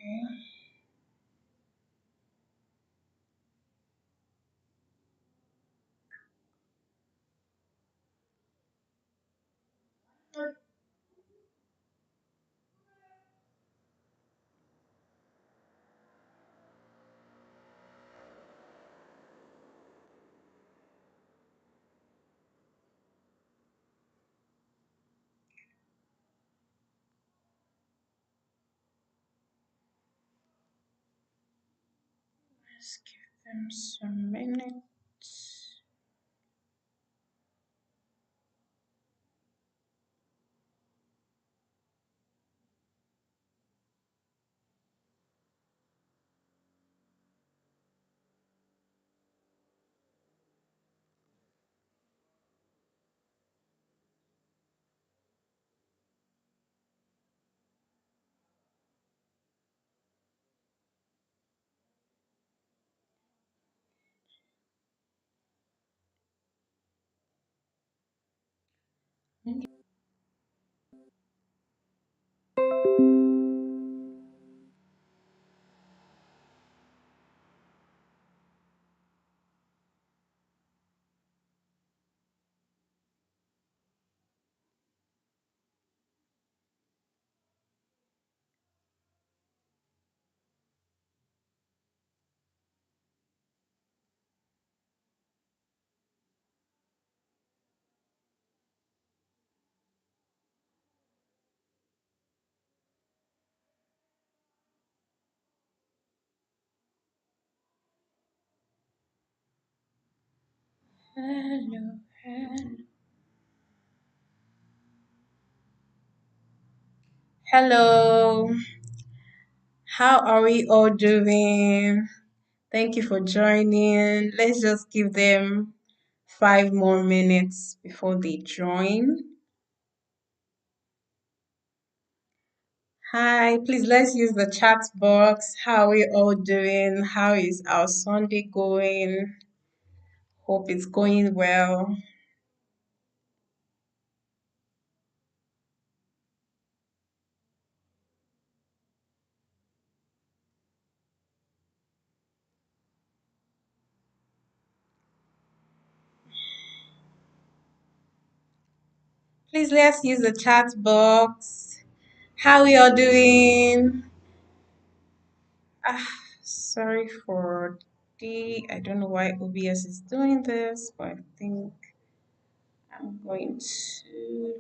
Let's give them some minutes. Hello, hello. Hello, how are we all doing? Thank you for joining. Let's just give them 5 more minutes before they join. Hi, please let's use the chat box. How are we all doing? How is our Sunday going? Hope it's going well. Please let's use the chat box. How are we all doing? Ah, sorry for I don't know why OBS is doing this, but I think I'm going to.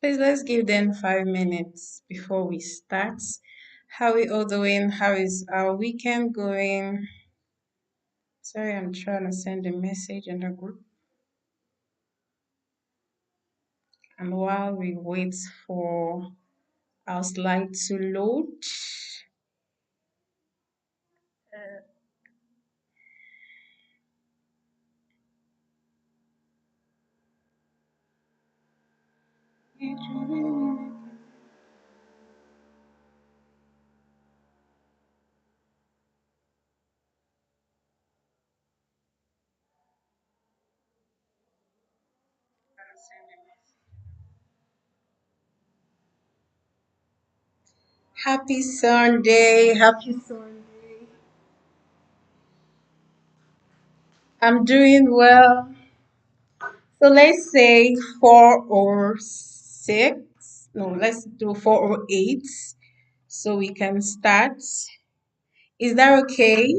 Please let's give them 5 minutes before we start. How are we all doing? How is our weekend going? Sorry, I'm trying to send a message in the group. And while we wait for our slide to load, happy Sunday. Happy Sunday. I'm doing well. So let's say 4 or 6. No, let's do 408 so we can start. Is that okay?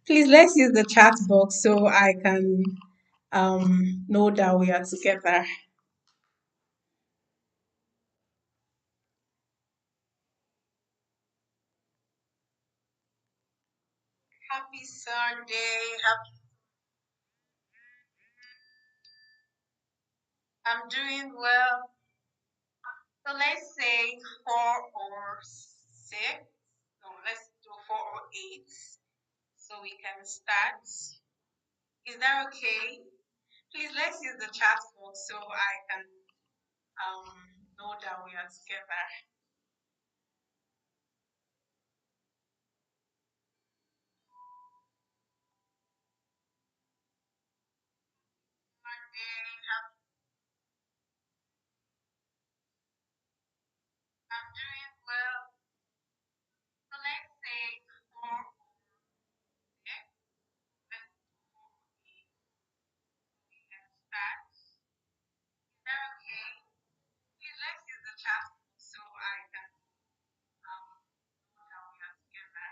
Please let's use the chat box so I can know that we are together. Happy Sunday. I'm doing well. So let's say 4 or 6. No, let's do 4 or 8 so we can start. Is that okay? Please let's use the chat box so I can um know that we are together. I'm doing well. So let's say 4 or 6. Let's do 4 or 8 so we can start. Is that okay? Please let's use the chat box so I can know that we are together.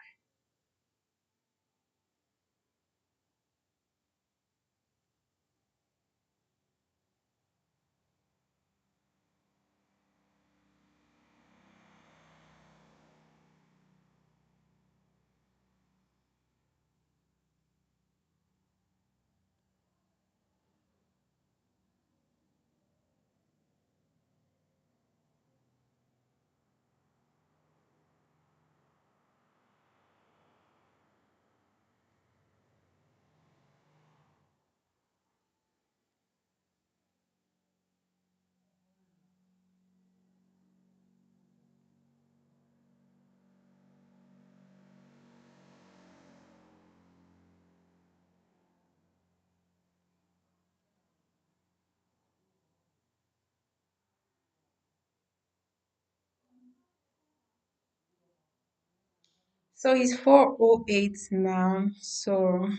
So it's 4:08 now. So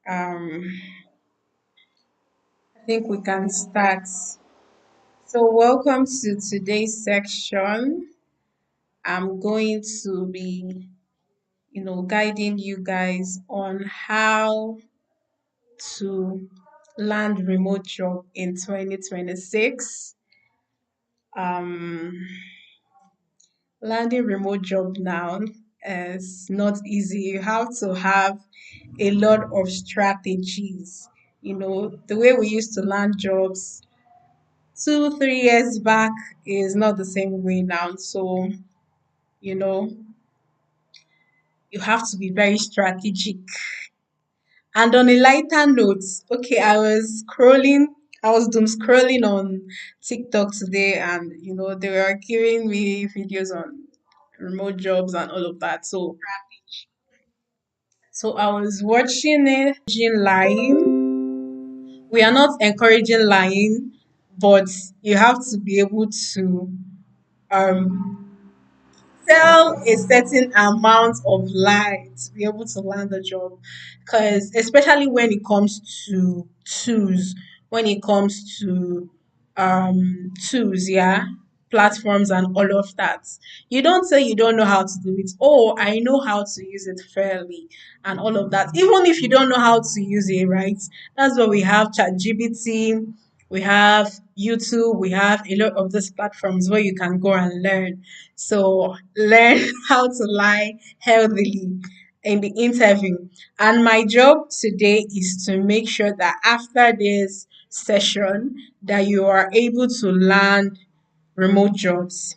um I think we can start. So welcome to today's section. I'm going to be, guiding you guys on how to land remote job in 2026. Um Landing remote job now is not easy. You have to have a lot of strategies. The way we used to land jobs 2, 3 years back is not the same way now. So, you know, you have to be very strategic. And on a lighter note, okay, I was doom scrolling on TikTok today, and they were giving me videos on remote jobs and all of that. So I was watching it, lying. We are not encouraging lying, but you have to be able to um sell a certain amount of lie to be able to land a job. Because especially when it comes to tools, when it comes to tools, yeah, platforms and all of that, you don't say you don't know how to do it. Oh, I know how to use it fairly and all of that. Even if you don't know how to use it, right? That's why we have ChatGPT, we have YouTube, we have a lot of these platforms where you can go and learn. So learn how to lie healthily in the interview. And my job today is to make sure that after this session that you are able to land remote jobs.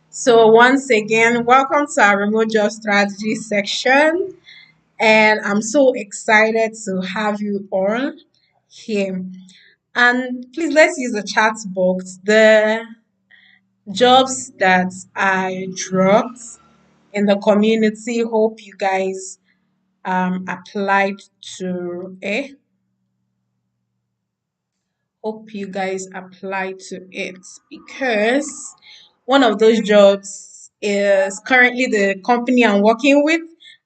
So once again, welcome to our remote job strategy section. And I'm so excited to have you all here. And please let's use the chat box. The jobs that I dropped in the community. Hope you guys applied to it. Hope you guys applied to it because one of those jobs is currently the company I'm working with,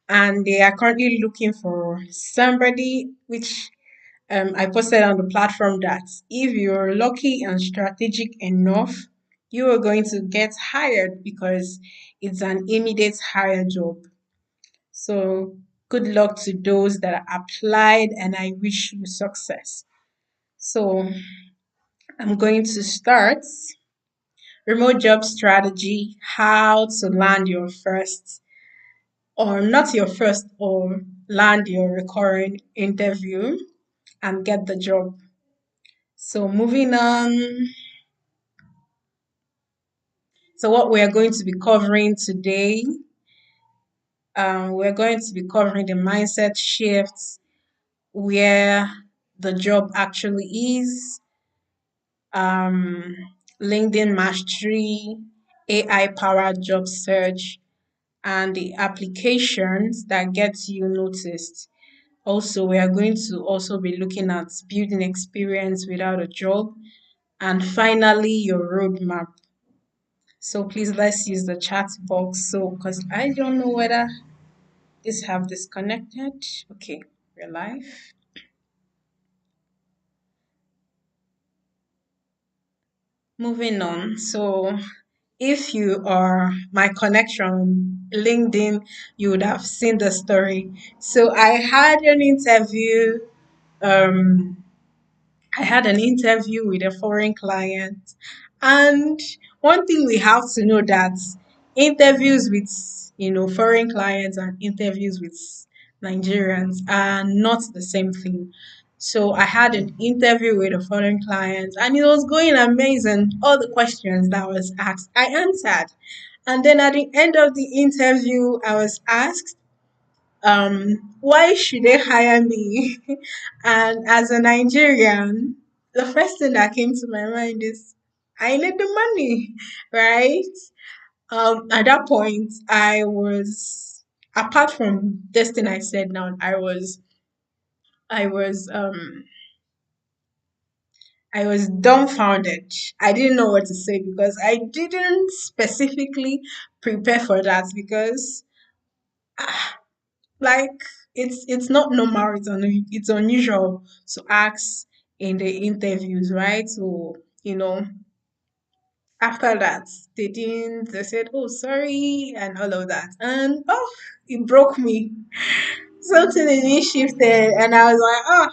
and they are currently looking for somebody, which I posted on the platform that if you're lucky and strategic enough, you are going to get hired because it's an immediate hire job. So good luck to those that applied, and I wish you success. So I'm going to start remote job strategy, how to land your first, or not your first, or land your recurring interview and get the job. So moving on. So what we are going to be covering today, we're going to be covering the mindset shifts, where the job actually is, um, LinkedIn mastery, AI powered job search, and the applications that get you noticed. Also, we are going to also be looking at building experience without a job, and finally your roadmap. So please let's use the chat box. So because I don't know whether this have disconnected. Okay, we're live. Moving on. So if you are my connection on LinkedIn, you would have seen the story. So um I had an interview with a foreign client. And one thing we have to know that interviews with, foreign clients and interviews with Nigerians are not the same thing. So I had an interview with a foreign client and it was going amazing. All the questions that was asked, I answered. And then at the end of the interview, I was asked, why should they hire me? And as a Nigerian, the first thing that came to my mind is I need the money, right? At that point, I was, apart from this thing I said now, I was I was dumbfounded. I didn't know what to say because I didn't specifically prepare for that because like it's not normal, it's unusual to ask in the interviews, right? So after that they said, oh, sorry, and all of that, and oh, it broke me. Something in me shifted and I was like, oh,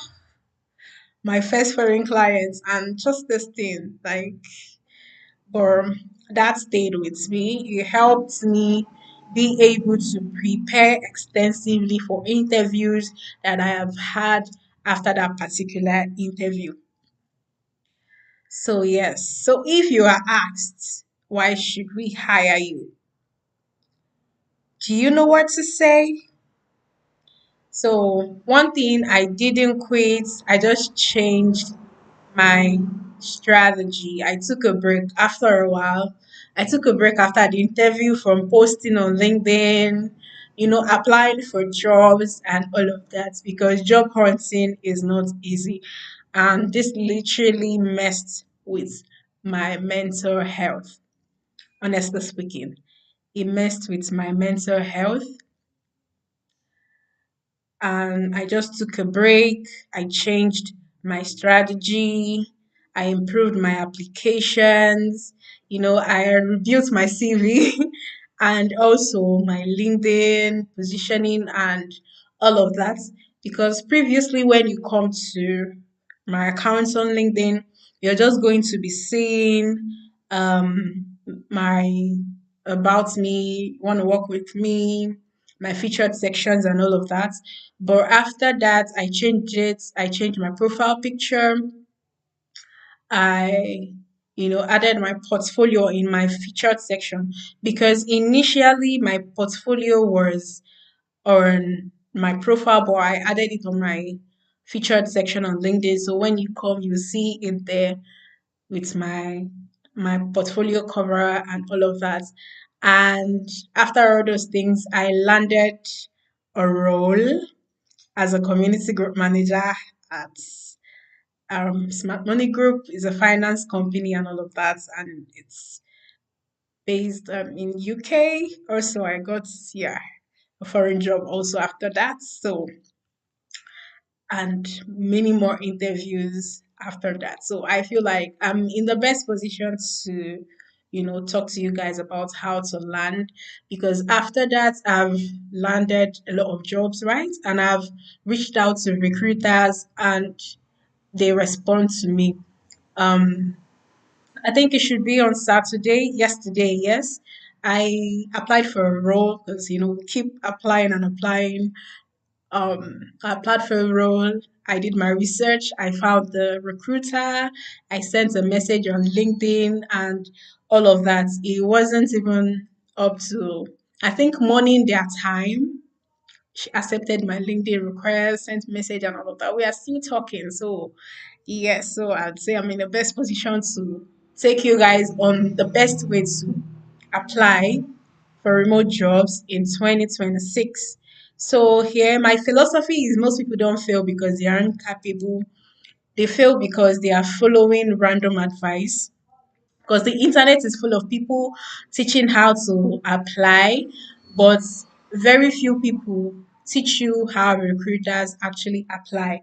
my first foreign clients and just this thing, like, or that stayed with me. It helped me be able to prepare extensively for interviews that I have had after that particular interview. So, yes. So, if you are asked, why should we hire you? Do you know what to say? So, one thing I didn't quit, I just changed my strategy. I took a break after a while. I took a break after the interview from posting on LinkedIn, applying for jobs and all of that because job hunting is not easy. And this literally messed with my mental health, honestly speaking. It messed with my mental health and I just took a break. I changed my strategy. I improved my applications. I rebuilt my CV and also my LinkedIn positioning and all of that. Because previously, when you come to my accounts on LinkedIn, you're just going to be seeing my about me, want to work with me, my featured sections and all of that. But after that, I changed it. I changed my profile picture. I, added my portfolio in my featured section because initially my portfolio was on my profile, but I added it on my featured section on LinkedIn. So when you come, you see it there with my portfolio cover and all of that. And after all those things, I landed a role as a community group manager at Smart Money Group. Is a finance company and all of that, and it's based in UK. Also, I got a foreign job also after that. So and many more interviews after that. So I feel like I'm in the best position to, talk to you guys about how to land, because after that I've landed a lot of jobs, right? And I've reached out to recruiters and they respond to me. Um, I think it should be on Saturday. Yesterday, yes. I applied for a role because, we keep applying and applying. I applied for a role. I did my research. I found the recruiter. I sent a message on LinkedIn and all of that. It wasn't even up to, I think, morning their time. She accepted my LinkedIn request, sent message and all of that. We are still talking. So, yes, so I'd say I'm in the best position to take you guys on the best way to apply for remote jobs in 2026. So here, my philosophy is most people don't fail because they aren't capable. They fail because they are following random advice. Because the internet is full of people teaching how to apply, but very few people teach you how recruiters actually apply.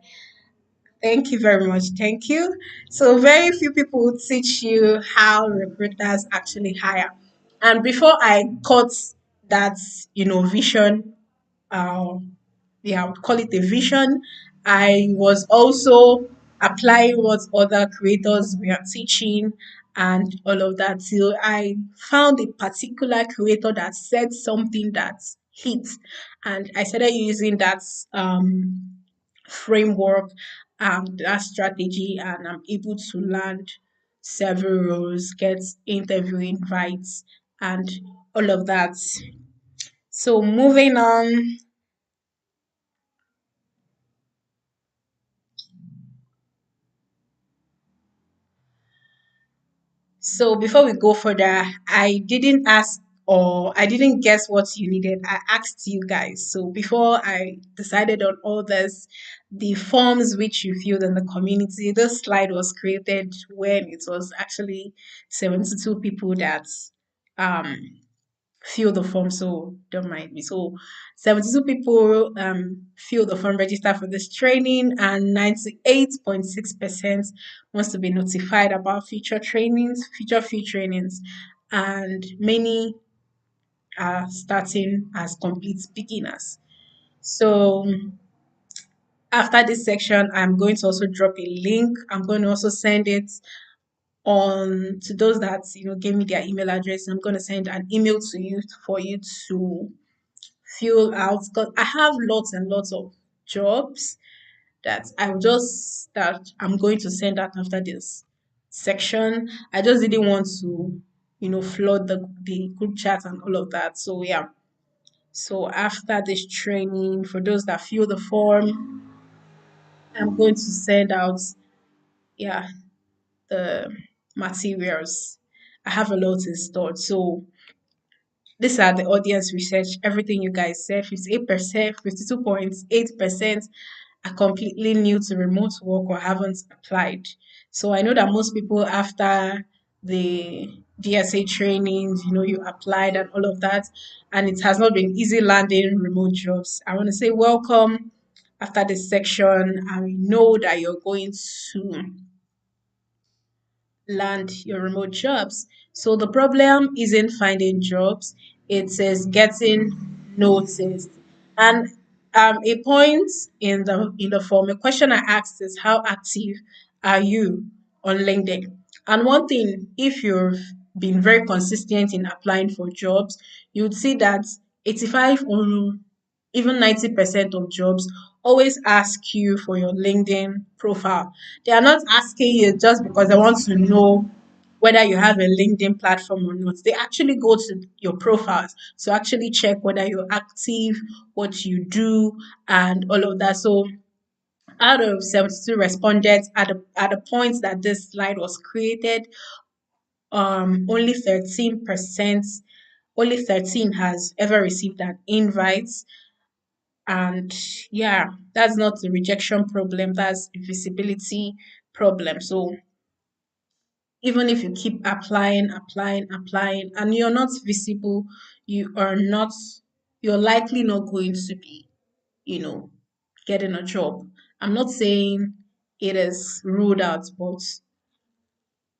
Thank you very much. Thank you. So very few people teach you how recruiters actually hire. And before I cut that, vision, uh, yeah, I would call it a vision. I was also applying what other creators were teaching and all of that till I found a particular creator that said something that hit, and I started using that framework and that strategy, and I'm able to land several roles, get interview invites, and all of that. So moving on. So before we go further, I didn't ask or I didn't guess what you needed. I asked you guys. So before I decided on all this, the forms which you filled in the community, this slide was created when it was actually 72 people that um fill the form, so don't mind me. So 72 people fill the form, register for this training, and 98.6% wants to be notified about future trainings, future few trainings, and many are starting as complete beginners. So after this section, I'm going to also drop a link. I'm going to also send it on to those that gave me their email address. I'm going to send an email to you for you to fill out, because I have lots and lots of jobs that I'm going to send out after this section. I just didn't want to, flood the group chat and all of that. So yeah. So after this training, for those that fill the form, I'm going to send out, yeah, the materials. I have a lot installed. So these are the audience research, everything you guys said. 58%, 52.8% are completely new to remote work or haven't applied. So I know that most people after the DSA trainings, you applied and all of that, and it has not been easy landing remote jobs. I want to say welcome after this section. I know that you're going to land your remote jobs. So the problem isn't finding jobs, it is getting noticed. And a point in the form, a question I asked is how active are you on LinkedIn? And one thing, if you've been very consistent in applying for jobs, you'd see that 85 or even 90% of jobs always ask you for your LinkedIn profile. They are not asking you just because they want to know whether you have a LinkedIn platform or not. They actually go to your profiles to actually check whether you're active, what you do, and all of that. So out of 72 respondents at the point that this slide was created, only 13%, only 13 has ever received an invite. And yeah, that's not a rejection problem, that's a visibility problem. So even if you keep applying, applying, applying, and you're not visible, you are not, you're likely not going to be, you know, getting a job. I'm not saying it is ruled out, but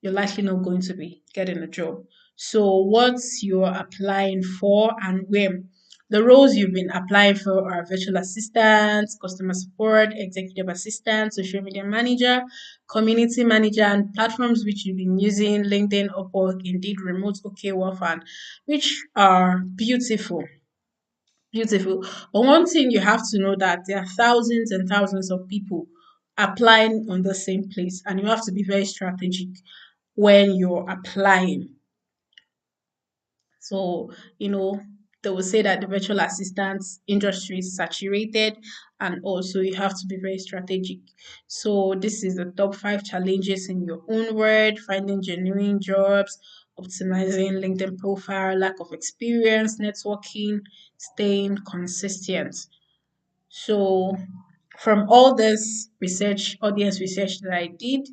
you're likely not going to be getting a job. So, what you're applying for and where. The roles you've been applying for are virtual assistants, customer support, executive assistant, social media manager, community manager, and platforms which you've been using LinkedIn, Upwork, Indeed, Remote, OKWork, and which are beautiful. Beautiful. But one thing you have to know that there are thousands and thousands of people applying on the same place, and you have to be very strategic when you're applying. So, they will say that the virtual assistance industry is saturated, and also you have to be very strategic. So, this is the top five challenges in your own word: finding genuine jobs, optimizing LinkedIn profile, lack of experience, networking, staying consistent. So, from all this research, audience research that I did,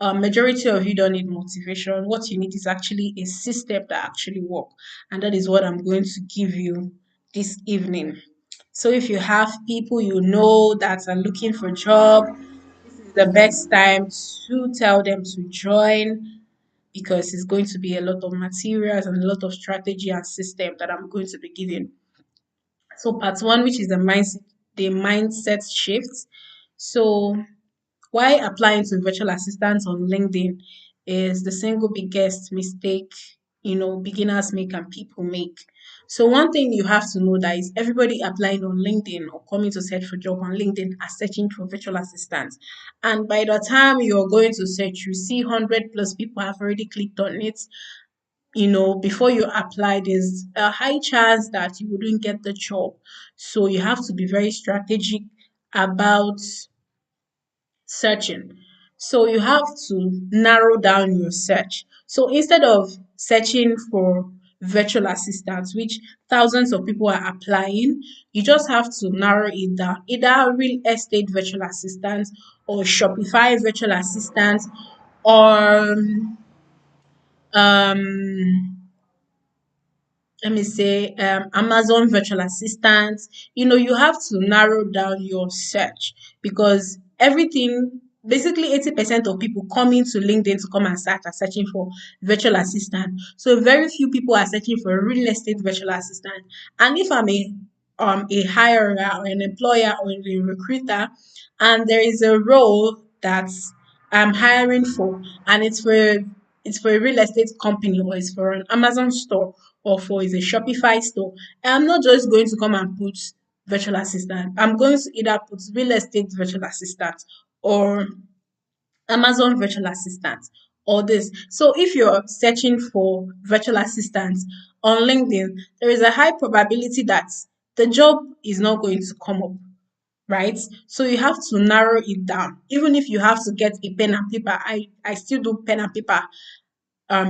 majority of you don't need motivation. What you need is actually a system that actually work, and that is what I'm going to give you this evening. So if you have people you know that are looking for job, this is the best time to tell them to join, because it's going to be a lot of materials and a lot of strategy and system that I'm going to be giving. So part one, which is the mindset shift. So why applying to virtual assistants on LinkedIn is the single biggest mistake, beginners make and people make. So one thing you have to know that is everybody applying on LinkedIn or coming to search for job on LinkedIn are searching for virtual assistants. And by the time you're going to search, you see 100 plus people have already clicked on it. Before you apply, there's a high chance that you wouldn't get the job. So you have to be very strategic about searching. So you have to narrow down your search. So instead of searching for virtual assistants, which thousands of people are applying, you just have to narrow it down. Either real estate virtual assistants or Shopify virtual assistants or um let me say Amazon virtual assistants. You have to narrow down your search, because everything, basically 80% of people come into LinkedIn to come and start are searching for virtual assistant. So very few people are searching for a real estate virtual assistant. And if I'm a hirer or an employer or a recruiter, and there is a role that I'm hiring for, and it's for a real estate company, or it's for an Amazon store, or for is a Shopify store, I'm not just going to come and put virtual assistant. I'm going to either put real estate virtual assistant or Amazon virtual assistant or this. So if you're searching for virtual assistants on LinkedIn, there is a high probability that the job is not going to come up, right? So you have to narrow it down. Even if you have to get a pen and paper, I still do pen and paper,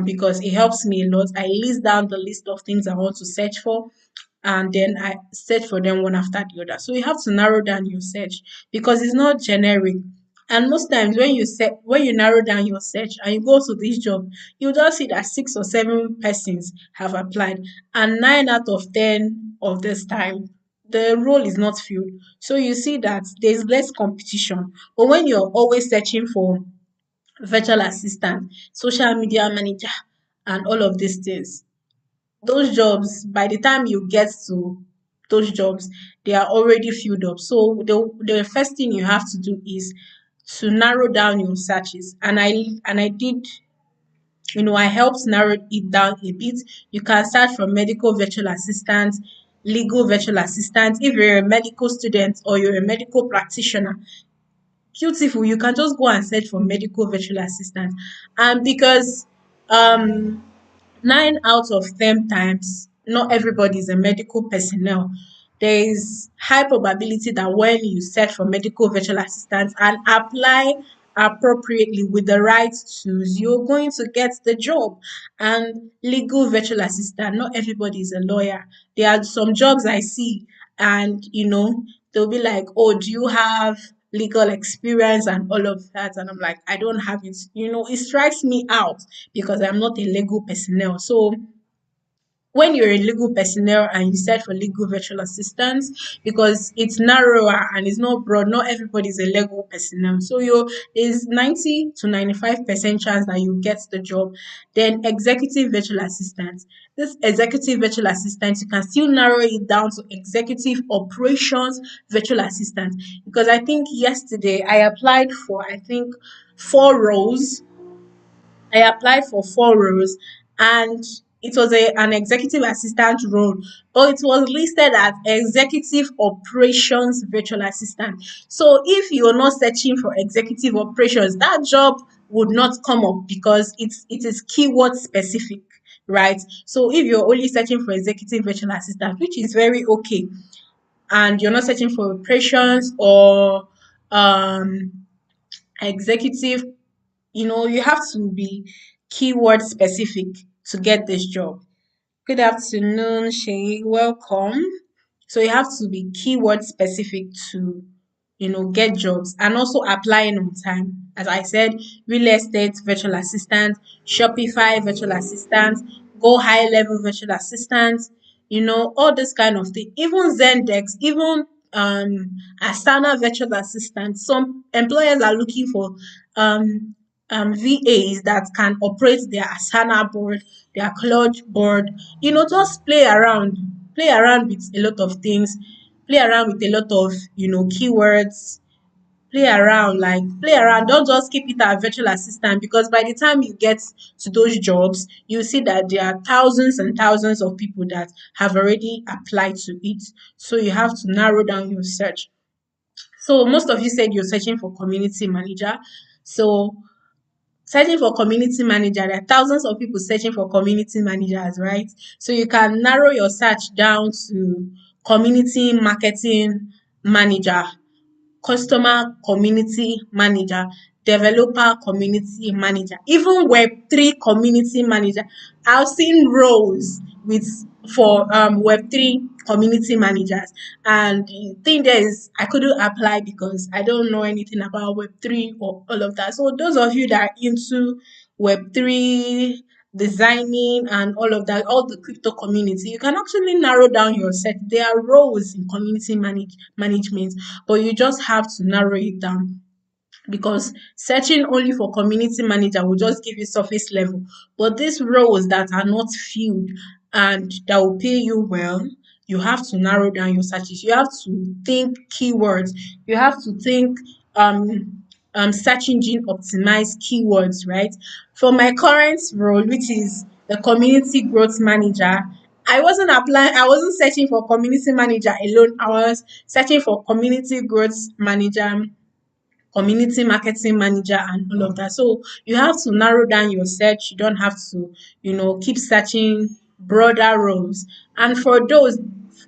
because it helps me a lot. I list down the list of things I want to search for, and then I search for them one after the other. So you have to narrow down your search, because it's not generic. And most times when you narrow down your search and you go to this job, you just see that 6 or 7 persons have applied, and 9 out of 10 of this time the role is not filled. So you see that there's less competition. But when you're always searching for virtual assistant, social media manager, and all of these things, those jobs, by the time you get to those jobs, they are already filled up. So the first thing you have to do is to narrow down your searches. And I did, I helped narrow it down a bit. You can search for medical virtual assistant, legal virtual assistant. If you're a medical student or you're a medical practitioner, beautiful, you can just go and search for medical virtual assistant. And because um 9 out of 10 times not everybody is a medical personnel, there is high probability that when you search for medical virtual assistants and apply appropriately with the right tools, you're going to get the job. And legal virtual assistant, not everybody is a lawyer. There are some jobs I see, and they'll be like, oh, do you have legal experience and all of that? And I'm like, I don't have it. It strikes me out because I'm not a legal personnel. So when you're a legal personnel and you search for legal virtual assistants, because it's narrower and it's not broad, not everybody is a legal personnel. So you there's 90 to 95% chance that you get the job. Then executive virtual assistants. This executive virtual assistant, you can still narrow it down to executive operations virtual assistant. Because I think yesterday I applied for, I think, four roles. I applied for four roles, and it was an executive assistant role, but it was listed as executive operations virtual assistant. So if you're not searching for executive operations, that job would not come up because it is keyword specific, right? So if you're only searching for executive virtual assistant, which is very okay, and you're not searching for operations or executive, you have to be keyword specific to get this job. Good afternoon, Shay. Welcome. So you have to be keyword specific to, get jobs and also applying on time. As I said, real estate virtual assistant, Shopify virtual assistant, go high level virtual assistant, all this kind of thing. Even Zendex, even Asana virtual assistant. Some employers are looking for um VAs that can operate their Asana board, their Claude board, just play around with a lot of things, play around with a lot of, keywords, play around. Don't just keep it as virtual assistant, because by the time you get to those jobs, you see that there are thousands and thousands of people that have already applied to it. So you have to narrow down your search. So most of you said you're searching for community manager. So searching for community manager, there are thousands of people searching for community managers, right? So you can narrow your search down to community marketing manager, customer community manager, developer community manager, even Web3 community manager. I've seen roles with for Web3 community managers, and the thing there is I couldn't apply because I don't know anything about Web3 or all of that. So those of you that are into Web3 designing and all of that, all the crypto community, you can actually narrow down your search. There are roles in community management, but you just have to narrow it down, because searching only for community manager will just give you surface level. But these roles that are not filled and that will pay you well, you have to narrow down your searches. You have to think keywords. You have to think search engine optimized keywords, right? For my current role, which is the community growth manager, I wasn't searching for community manager alone. I was searching for community growth manager, community marketing manager, and all of that. So you have to narrow down your search. You don't have to, keep searching broader roles. And for those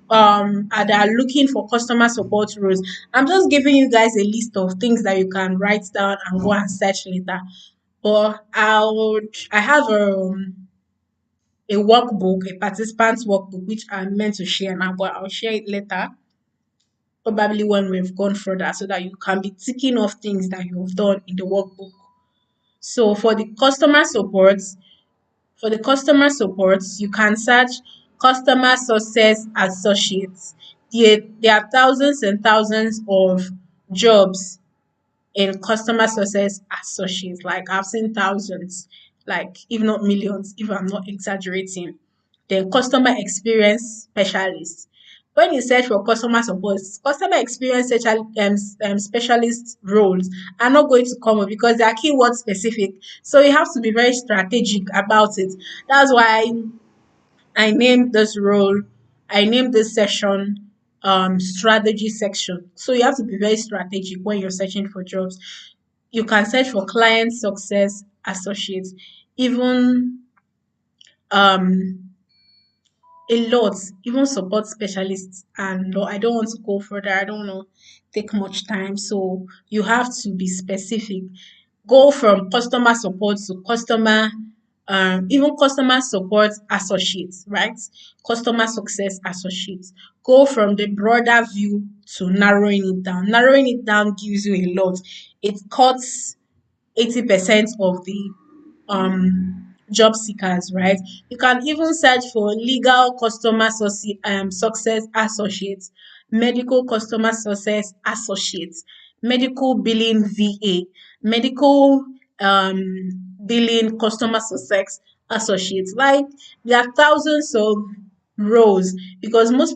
that are looking for customer support roles, I'm just giving you guys a list of things that you can write down and go and search later. But I have a workbook, a participant workbook, which I'm meant to share now, but I'll share it later, probably when we've gone further, so that you can be ticking off things that you've done in the workbook. So for the customer support, you can search customer success associates. There are thousands and thousands of jobs in customer success associates. Like I've seen thousands, like if not millions, if I'm not exaggerating. Then customer experience specialist. When you search for customer support, customer experience specialist roles are not going to come up because they are keyword specific. So you have to be very strategic about it. That's why I named this role, I named this session strategy section. So you have to be very strategic when you're searching for jobs. You can search for client success associates, even um a lot, even support specialists. And no, I don't want to go further. I don't want to take much time. So you have to be specific. Go from customer support to even customer support associates, right? Customer success associates. Go from the broader view to narrowing it down. Narrowing it down gives you a lot. It cuts 80% of job seekers, right? You can even search for legal customer success associates, medical customer success associates, medical billing VA, medical billing customer success associates. Like there are thousands of roles, because most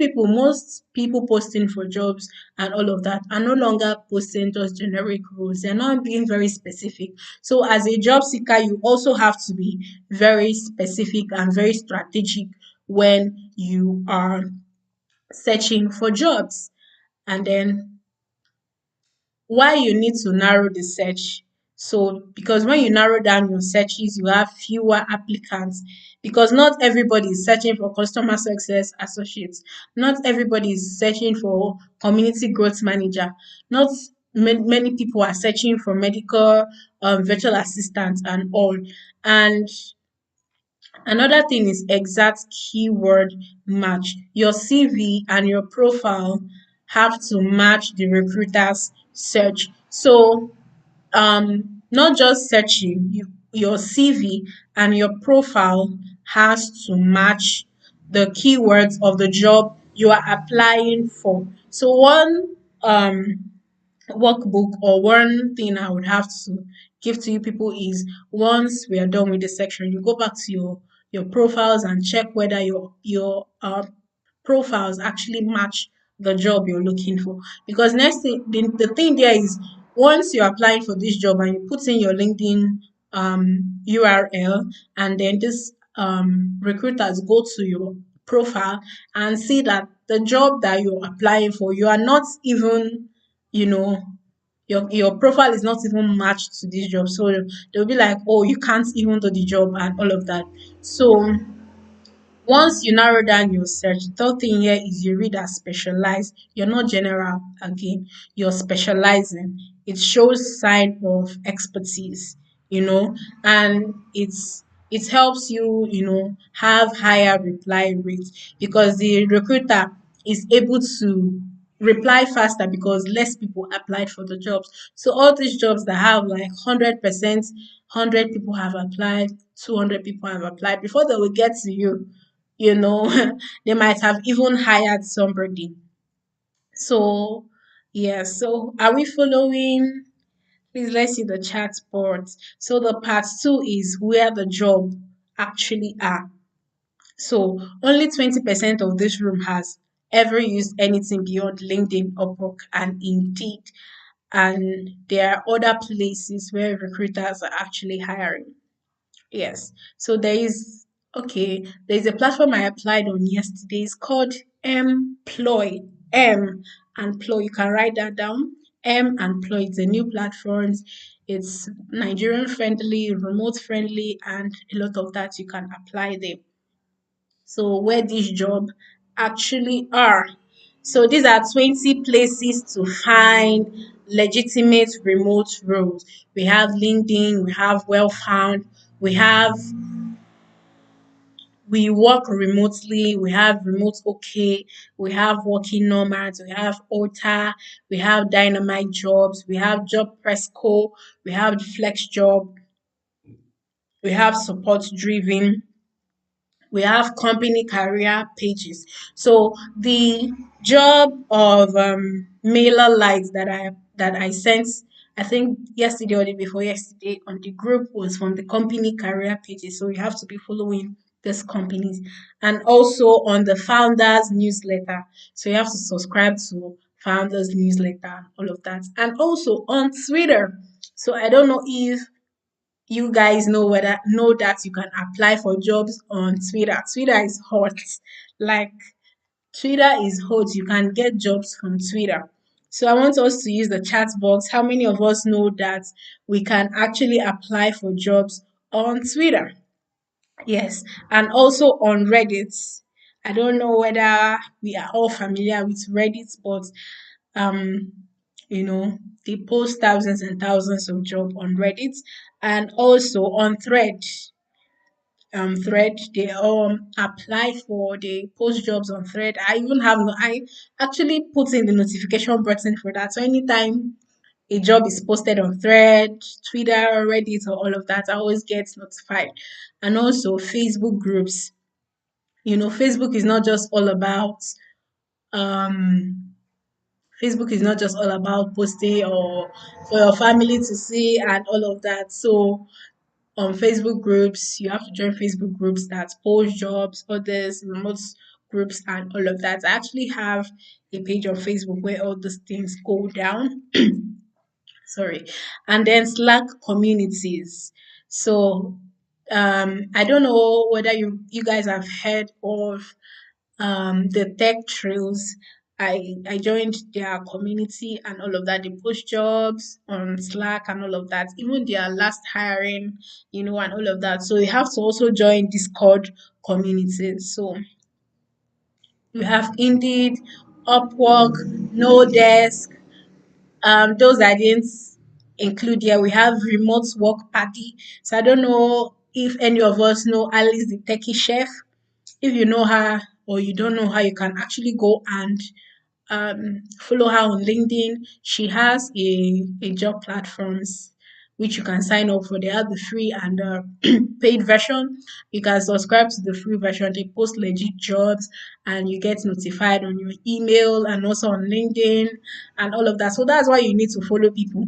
people posting for jobs and all of that are no longer posting just generic roles. They're not being very specific. So as a job seeker, you also have to be very specific and very strategic when you are searching for jobs. And then why you need to narrow the search. So, because when you narrow down your searches, you have fewer applicants, because not everybody is searching for customer success associates. Not everybody is searching for community growth manager. Not many people are searching for medical virtual assistants and all. And another thing is exact keyword match. Your CV and your profile have to match the recruiter's search. So not just searching, your CV and your profile has to match the keywords of the job you are applying for. So one workbook or one thing I would have to give to you people is, once we are done with this section, you go back to your profiles and check whether your profiles actually match the job you're looking for. Because next thing, the thing there is, once you're applying for this job and you put in your LinkedIn URL, and then this recruiters go to your profile and see that the job that you're applying for, you are not even, you know, your profile is not even matched to this job. So they'll be like, oh, you can't even do the job and all of that. So once you narrow down your search, the third thing here is you read as specialized. You're not general again, you're specializing. It shows sign of expertise, and it helps you, have higher reply rates, because the recruiter is able to reply faster because less people applied for the jobs. So all these jobs that have like 100%, 100 people have applied, 200 people have applied, before they will get to you, you know they might have even hired somebody. So yeah, so are we following? Please, let's see the chat board. So the part two is where the job actually are. So only 20% of this room has ever used anything beyond LinkedIn, Upwork, and Indeed. And there are other places where recruiters are actually hiring. Yes. So there's a platform I applied on yesterday. It's called Employ. M and Ploy. You can write that down. M and Ploy. It's a new platform. It's Nigerian friendly, remote friendly, and a lot of that you can apply there. So where this job actually are. So these are 20 places to find legitimate remote roles. We have LinkedIn, we have Well Found, we have we work remotely, we have remote okay, we have working nomads, we have Ota, we have dynamite jobs, we have job presco, we have flex job, we have support driven, we have company career pages. So the job of mailer lights that I sent, I think yesterday or the before yesterday, on the group, was from the company career pages. So you have to be following these companies, and also on the founders newsletter. So you have to subscribe to founders newsletter, all of that, and also on Twitter. So I don't know if you guys know that you can apply for jobs on Twitter. Twitter is hot. Like, Twitter is hot. You can get jobs from Twitter. So I want us to use the chat box. How many of us know that we can actually apply for jobs on Twitter? Yes, and also on Reddit. I don't know whether we are all familiar with Reddit, but um, they post thousands and thousands of job on Reddit, and also on Thread, they they post jobs on Thread. I actually put in the notification button for that. So anytime a job is posted on Thread, Twitter, Reddit, or all of that, I always get notified. And also Facebook groups. Facebook is not just all about um Facebook is not just all about posting or for your family to see and all of that. So on Facebook groups, you have to join Facebook groups that post jobs, others, remote groups, and all of that. I actually have a page on Facebook where all these things go down. Sorry. And then Slack communities. So I don't know whether you guys have heard of the tech trails. I joined their community and all of that. They post jobs on Slack and all of that. Even their last hiring, and all of that. So you have to also join Discord communities. So you have Indeed, Upwork, No Desk. Those I didn't include here. We have remote work party. So I don't know if any of us know Alice the techie chef. If you know her or you don't know her, you can actually go and follow her on LinkedIn. She has a job platforms which you can sign up for. They have the free and paid version. You can subscribe to the free version. They post legit jobs and you get notified on your email and also on LinkedIn and all of that. So that's why you need to follow people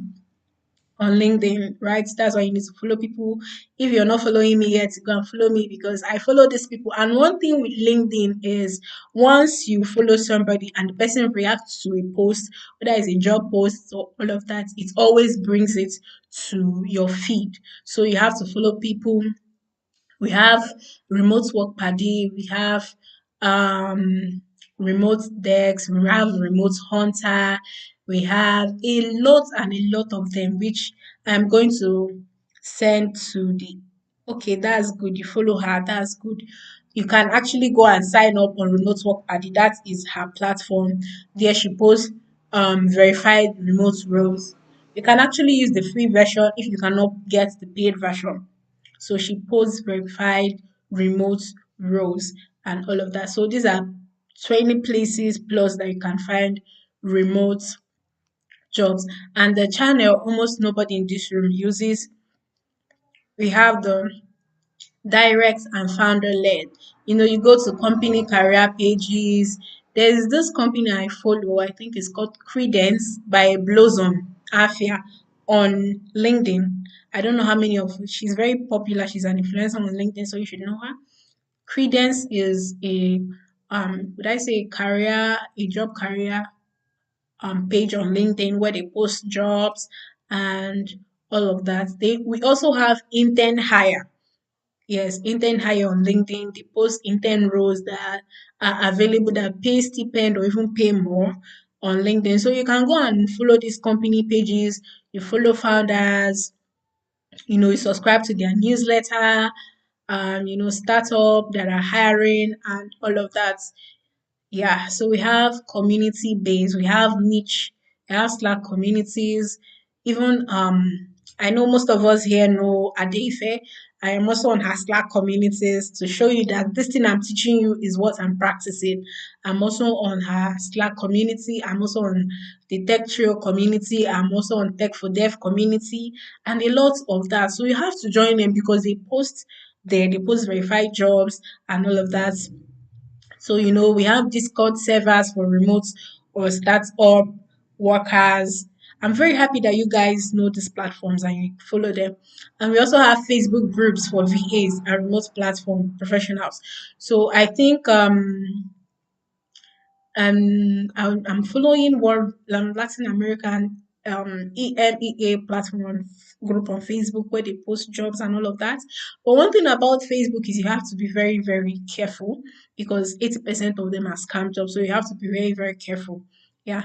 on LinkedIn, right? That's why you need to follow people. If you're not following me yet, go and follow me because I follow these people. And one thing with LinkedIn is once you follow somebody and the person reacts to a post, whether it's a job post or all of that, it always brings it to your feed. So you have to follow people. We have remote work party, we have remote decks, we have remote hunter, we have a lot and a lot of them, which I'm going to send to the. Okay, that's good. You follow her, that's good. You can actually go and sign up on remote work party. That is her platform. There she posts verified remote roles. You can actually use the free version if you cannot get the paid version. So she posts verified remote roles and all of that. So these are 20 places plus that you can find remote jobs. And the channel almost nobody in this room uses. We have the direct and founder led. You go to company career pages. There's this company I follow, I think it's called Credence by Blossom Afia on LinkedIn. I don't know how many of she's very popular. She's an influencer on LinkedIn, so you should know her. Credence is a would I say a job career page on LinkedIn where they post jobs and all of that. We also have intern hire. Yes, intern hire on LinkedIn. They post intern roles that are available that pay stipend or even pay more on LinkedIn. So you can go and follow these company pages. You follow founders. You subscribe to their newsletter. Startup that are hiring and all of that. Yeah, so we have community based, we have niche, we have Slack communities. Even I know most of us here know Adeife. I am also on her Slack communities to show you that this thing I'm teaching you is what I'm practicing. I'm also on her Slack community. I'm also on the Tech Trio community. I'm also on Tech for Dev community and a lot of that. So you have to join them because they post there, they post verified jobs and all of that. So, we have Discord servers for remote or startup workers. I'm very happy that you guys know these platforms and you follow them. And we also have Facebook groups for VAs and remote platform professionals. So I think I'm following World Latin American EMEA platform group on Facebook where they post jobs and all of that. But one thing about Facebook is you have to be very, very careful because 80% of them are scam jobs. So you have to be very, very careful. Yeah.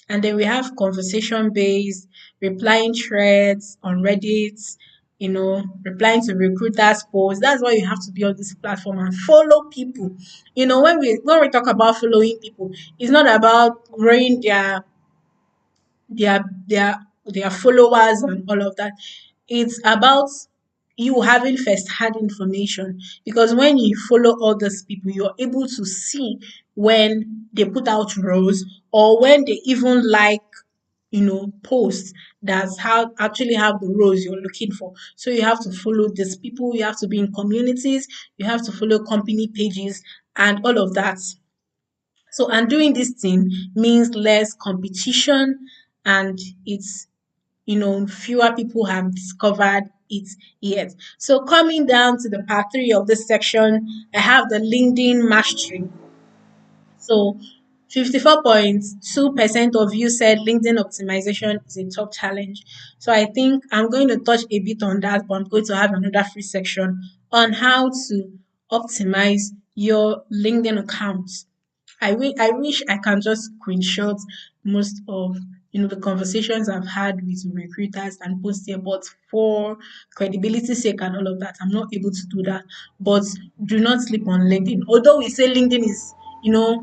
And then we have conversation based, replying threads on Reddit, replying to recruiters' posts. That's why you have to be on this platform and follow people. When we talk about following people, it's not about growing their their their followers and all of that. It's about you having first-hand information because when you follow all these people, you're able to see when they put out roles or when they even like posts that's how actually have the roles you're looking for. So you have to follow these people, you have to be in communities, you have to follow company pages and all of that. So, and doing this thing means less competition, and it's, fewer people have discovered it yet. So, coming down to the part three of this section, I have the LinkedIn mastery. So 54.2% of you said LinkedIn optimization is a top challenge. So I think I'm going to touch a bit on that, but I'm going to have another free section on how to optimize your LinkedIn account. I wish I can just screenshot most of the conversations I've had with recruiters and post here, but for credibility sake and all of that, I'm not able to do that. But do not sleep on LinkedIn. Although we say LinkedIn is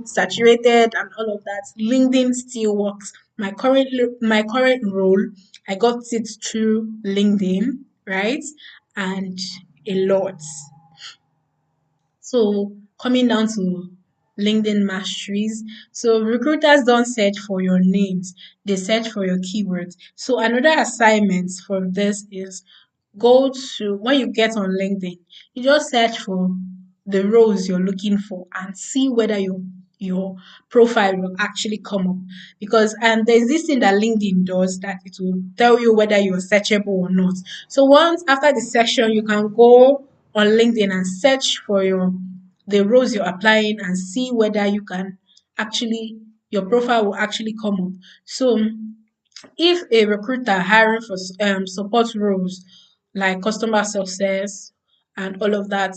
saturated and all of that, LinkedIn still works. My current role, I got it through LinkedIn, right? And a lot. So coming down to LinkedIn masteries. So recruiters don't search for your names, they search for your keywords. So another assignment for this is go to when you get on LinkedIn, you just search for the roles you're looking for and see whether your profile will actually come up. Because and there's this thing that LinkedIn does that it will tell you whether you're searchable or not. So once after the section, you can go on LinkedIn and search for the roles you're applying and see whether you can actually your profile will actually come up. So if a recruiter hiring for support roles like customer success and all of that,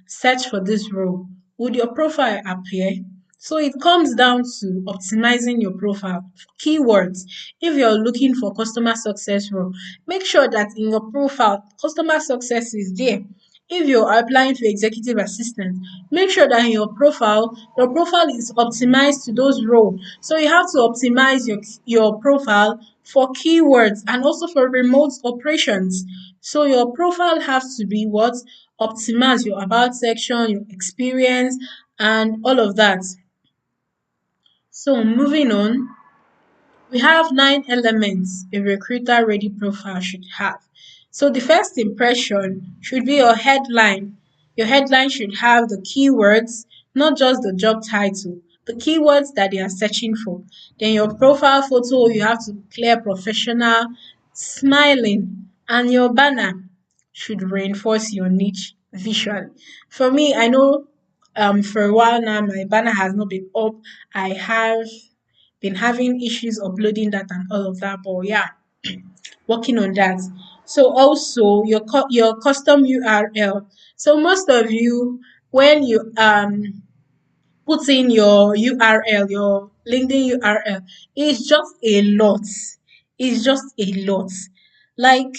search for this role, would your profile appear? So it comes down to optimizing your profile. Keywords. If you're looking for customer success role, make sure that in your profile, customer success is there. If you're applying for executive assistant, make sure that in your profile is optimized to those roles. So you have to optimize your profile for keywords and also for remote operations. So your profile has to be what? Optimize your about section, your experience, and all of that. So moving on, we have 9 elements a recruiter ready profile should have. So the first impression should be your headline. Your headline should have the keywords, not just the job title, the keywords that they are searching for. Then your profile photo, you have to be clear, professional, smiling, and your banner should reinforce your niche visually. For me, I know for a while now my banner has not been up. I have been having issues uploading that and all of that, but yeah, working on that. So also your custom URL. So most of you, when you put in your URL, your LinkedIn URL, it's just a lot. It's just a lot. Like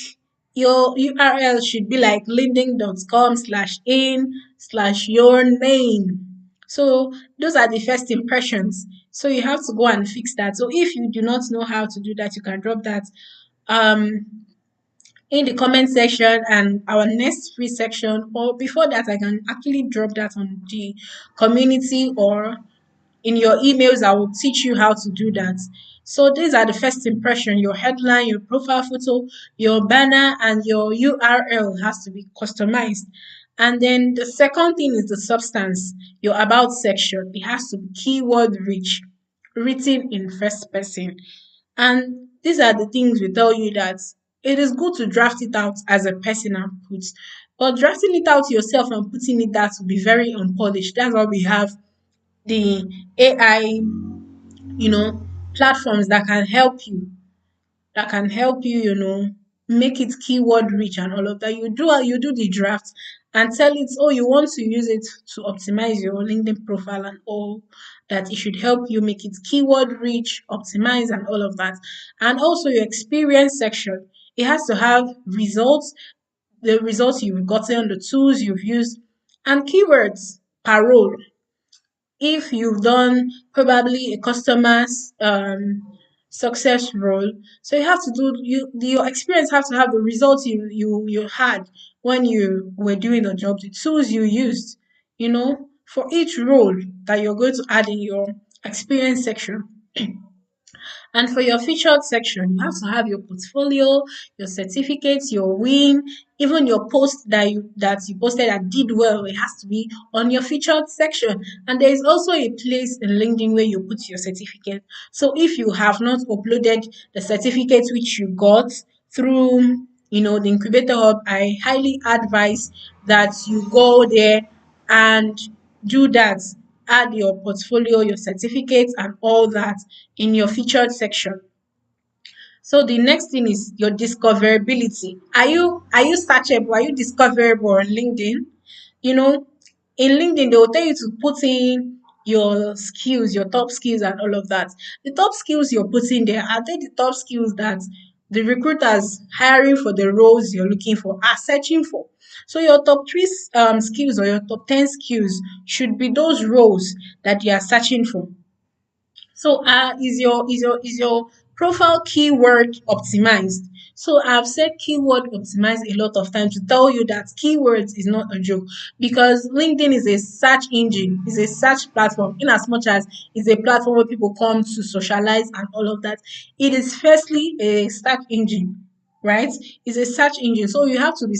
your URL should be like linkedin.com/in/your name. So those are the first impressions. So you have to go and fix that. So if you do not know how to do that, you can drop that um in the comment section and our next free section, or before that I can actually drop that on the community or in your emails. I will teach you how to do that. So these are the first impression: your headline, your profile photo, your banner, and your URL has to be customized. And then the second thing is the substance, your about section. It has to be keyword rich, written in first person. And these are the things we tell you that it is good to draft it out as a personal put, but drafting it out yourself and putting it that will be very unpolished. That's why we have the AI, platforms that can help you, make it keyword rich and all of that. You do the draft and tell it, oh, you want to use it to optimize your LinkedIn profile and all that. It should help you make it keyword rich, optimize and all of that. And also your experience section. It has to have results, the results you've gotten, the tools you've used, and keywords per role. If you've done probably a customer's success role, so you have to do your experience have to have the results you had when you were doing the job, the tools you used, for each role that you're going to add in your experience section. And for your featured section, you have to have your portfolio, your certificates, your win, even your post that you posted that did well. It has to be on your featured section. And there is also a place in LinkedIn where you put your certificate. So if you have not uploaded the certificates which you got through the incubator hub, I highly advise that you go there and do that. Add your portfolio, your certificates, and all that in your featured section. So the next thing is your discoverability. Are you searchable? Are you discoverable on LinkedIn? You know, in LinkedIn they will tell you to put in your skills, your top skills and all of that. The top skills you're putting there, are they the top skills that the recruiters hiring for the roles you're looking for are searching for? So your top three skills or your top 10 skills should be those roles that you are searching for. So is your profile keyword optimized? So I've said keyword optimized a lot of times to tell you that keywords is not a joke, because LinkedIn is a search engine, is a search platform. In as much as it's a platform where people come to socialize and all of that, it is firstly a search engine, right? It's a search engine, so you have to be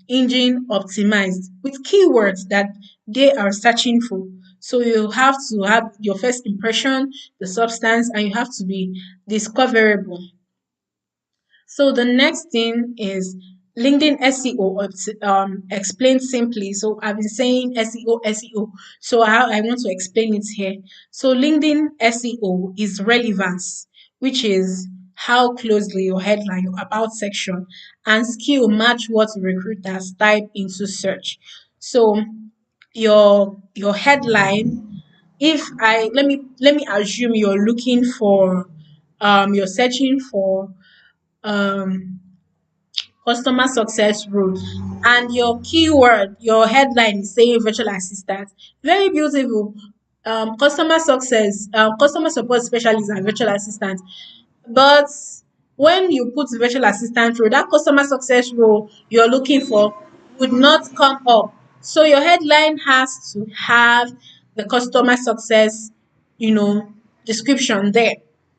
engine optimized with keywords that they are searching for. So you have to have your first impression, the substance, and you have to be discoverable. So the next thing is LinkedIn SEO explained simply. So I've been saying SEO, SEO. So I want to explain it here. So LinkedIn SEO is relevance, which is how closely your headline, your about section, and skill match what recruiters type into search. So your headline, if I let me assume you're searching for um customer success role, and your keyword, your headline is saying virtual assistant. Very beautiful. Customer support specialist and virtual assistant. But when you put virtual assistant role, that customer success role you're looking for would not come up. So your headline has to have the customer success, you know, description there.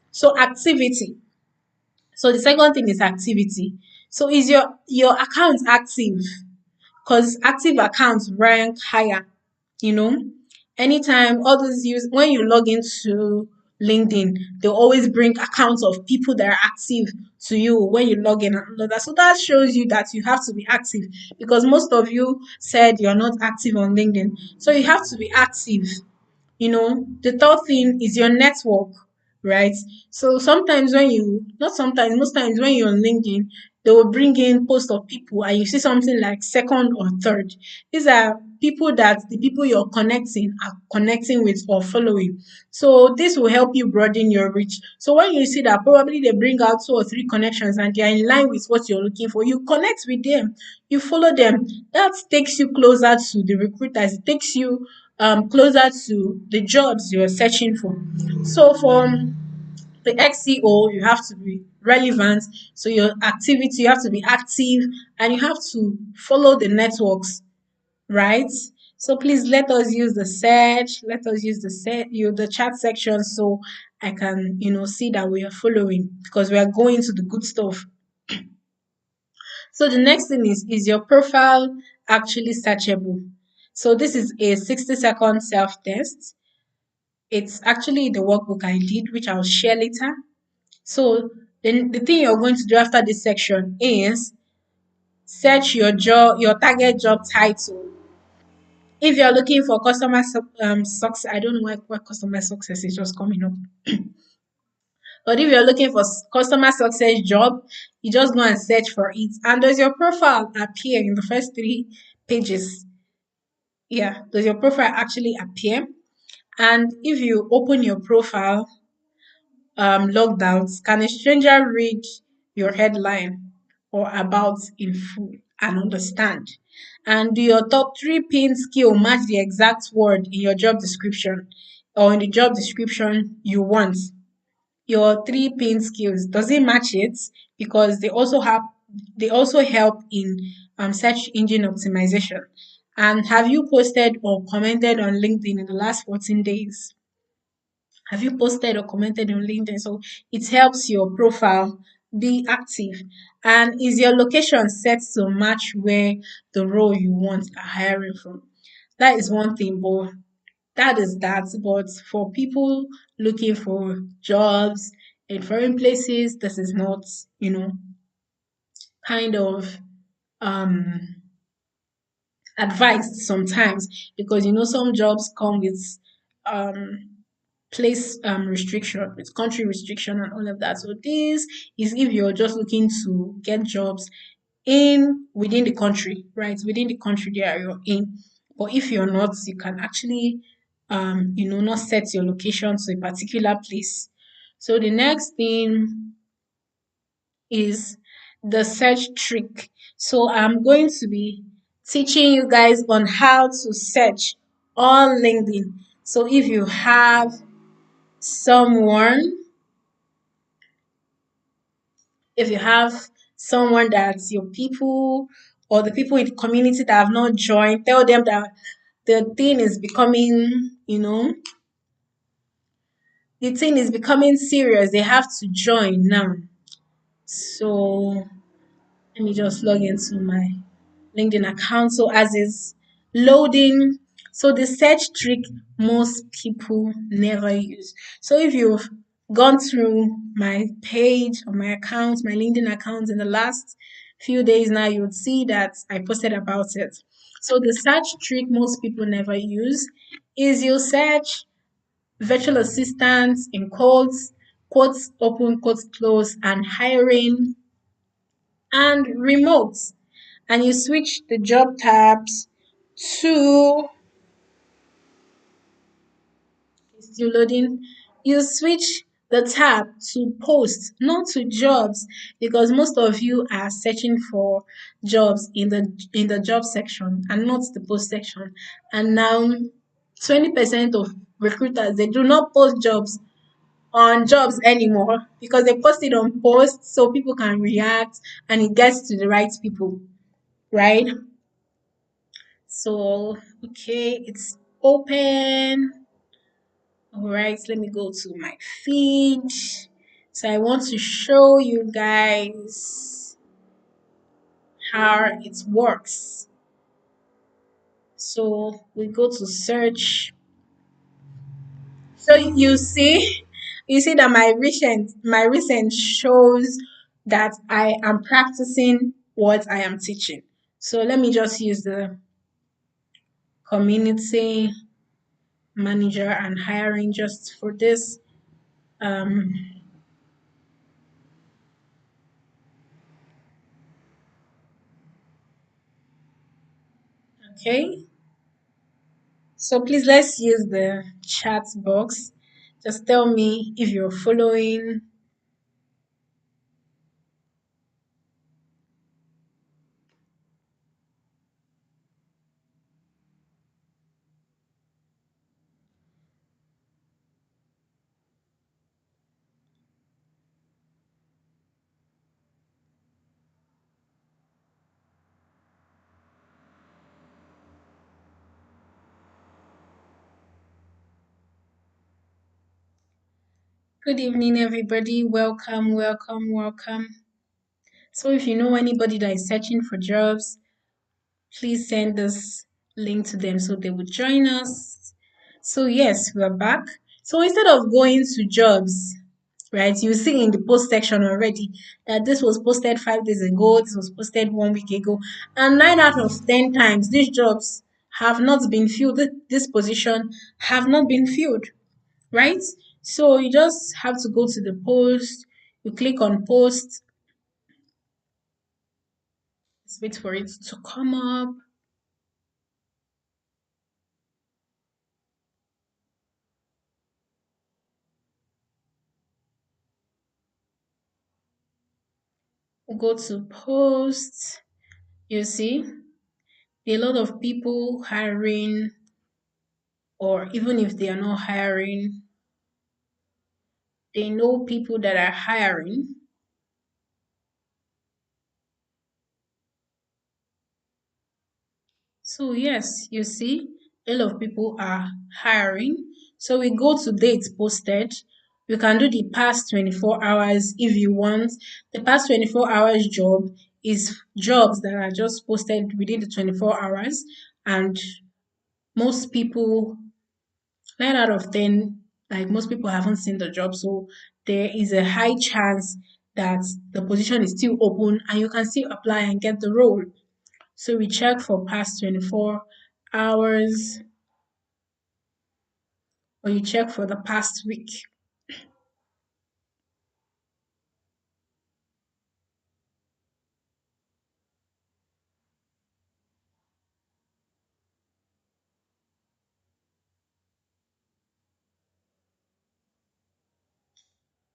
So activity. So the second thing is activity. So is your account active? Because active accounts rank higher, you know. Anytime all those use when you log into LinkedIn, they'll always bring accounts of people that are active to you when you log in and all of that. So that shows you that you have to be active, because most of you said you're not active on LinkedIn. So you have to be active. The third thing is your network, right? So sometimes not sometimes, most times when you're on LinkedIn, they will bring in posts of people and you see something like second or third. These are people that the people you're connecting are connecting with or following. So this will help you broaden your reach. So when you see that probably they bring out two or three connections and they are in line with what you're looking for, you connect with them, you follow them. That takes you closer to the recruiters. It takes you closer to the jobs you're searching for. So for the XCO, you have to be relevant. So your activity, you have to be active and you have to follow the networks, right? So please let us use the search, let us use the chat section so I can, see that we are following, because we are going to the good stuff. So the next thing is your profile actually searchable? So this is a 60-second self-test. It's actually the workbook I did, which I'll share later. So then the thing you're going to do after this section is search your target job title. If you're looking for success, I don't know why customer success is just coming up. But if you're looking for customer success job, you just go and search for it. And does your profile appear in the first three pages? Yeah, does your profile actually appear? And if you open your profile, logged out, can a stranger read your headline or about in full and understand? And do your top three pin skill match the exact word in your job description or in the job description you want? Your three pin skills, does it match it? Because they also help in search engine optimization. And have you posted or commented on LinkedIn in the last 14 days? Have you posted or commented on LinkedIn? So it helps your profile be active. And is your location set to match where the role you want are hiring from? That is one thing, but that is that. But for people looking for jobs in foreign places, this is not, kind of um advised sometimes, because some jobs come with um place restriction, with country restriction and all of that. So this is if you're just looking to get jobs in within the country, right? Within the country that you're in. But if you're not, you can actually not set your location to a particular place. So the next thing is the search trick. So I'm going to be teaching you guys on how to search on LinkedIn. So someone, if you have someone that's your people or the people in the community that have not joined, tell them that the thing is becoming serious. They have to join now. So let me just log into my LinkedIn account. So as is loading, so the search trick most people never use. So if you've gone through my page or my account, my LinkedIn account in the last few days now, you would see that I posted about it. So the search trick most people never use is you search virtual assistants in quotes open, quotes close, and hiring and remote, and you switch the job tabs to still loading. You switch the tab to post, not to jobs, because most of you are searching for jobs in the job section and not the post section. And now 20% of recruiters, they do not post jobs on jobs anymore, because they post it on posts so people can react and it gets to the right people, right? So, okay, it's open. All right, let me go to my feed. So, I want to show you guys how it works. So, we go to search. So, you see that my recent shows that I am practicing what I am teaching. So, let me just use the community manager and hiring just for this. Um, okay, so please let's use the chat box. Just tell me if you're following. Good evening, everybody. Welcome, welcome, welcome. So if you know anybody that is searching for jobs, please send this link to them so they would join us. So yes, we're back. So instead of going to jobs, right, you see in the post section already that this was posted 5 days ago, this was posted 1 week ago, and 9 out of 10 times these jobs have not been filled. This position have not been filled, right? So you just have to go to the post, you click on post, just wait for it to come up. Go to post, you see a lot of people hiring, or even if they are not hiring, they know people that are hiring. So yes, you see A lot of people are hiring. So we go to dates posted. You can do the past 24 hours if you want. The past 24 hours job is jobs that are just posted within the 24 hours. And most people, 9 out of 10, like most people haven't seen the job. So there is a high chance that the position is still open and you can still apply and get the role. So we check for past 24 hours or you check for the past week.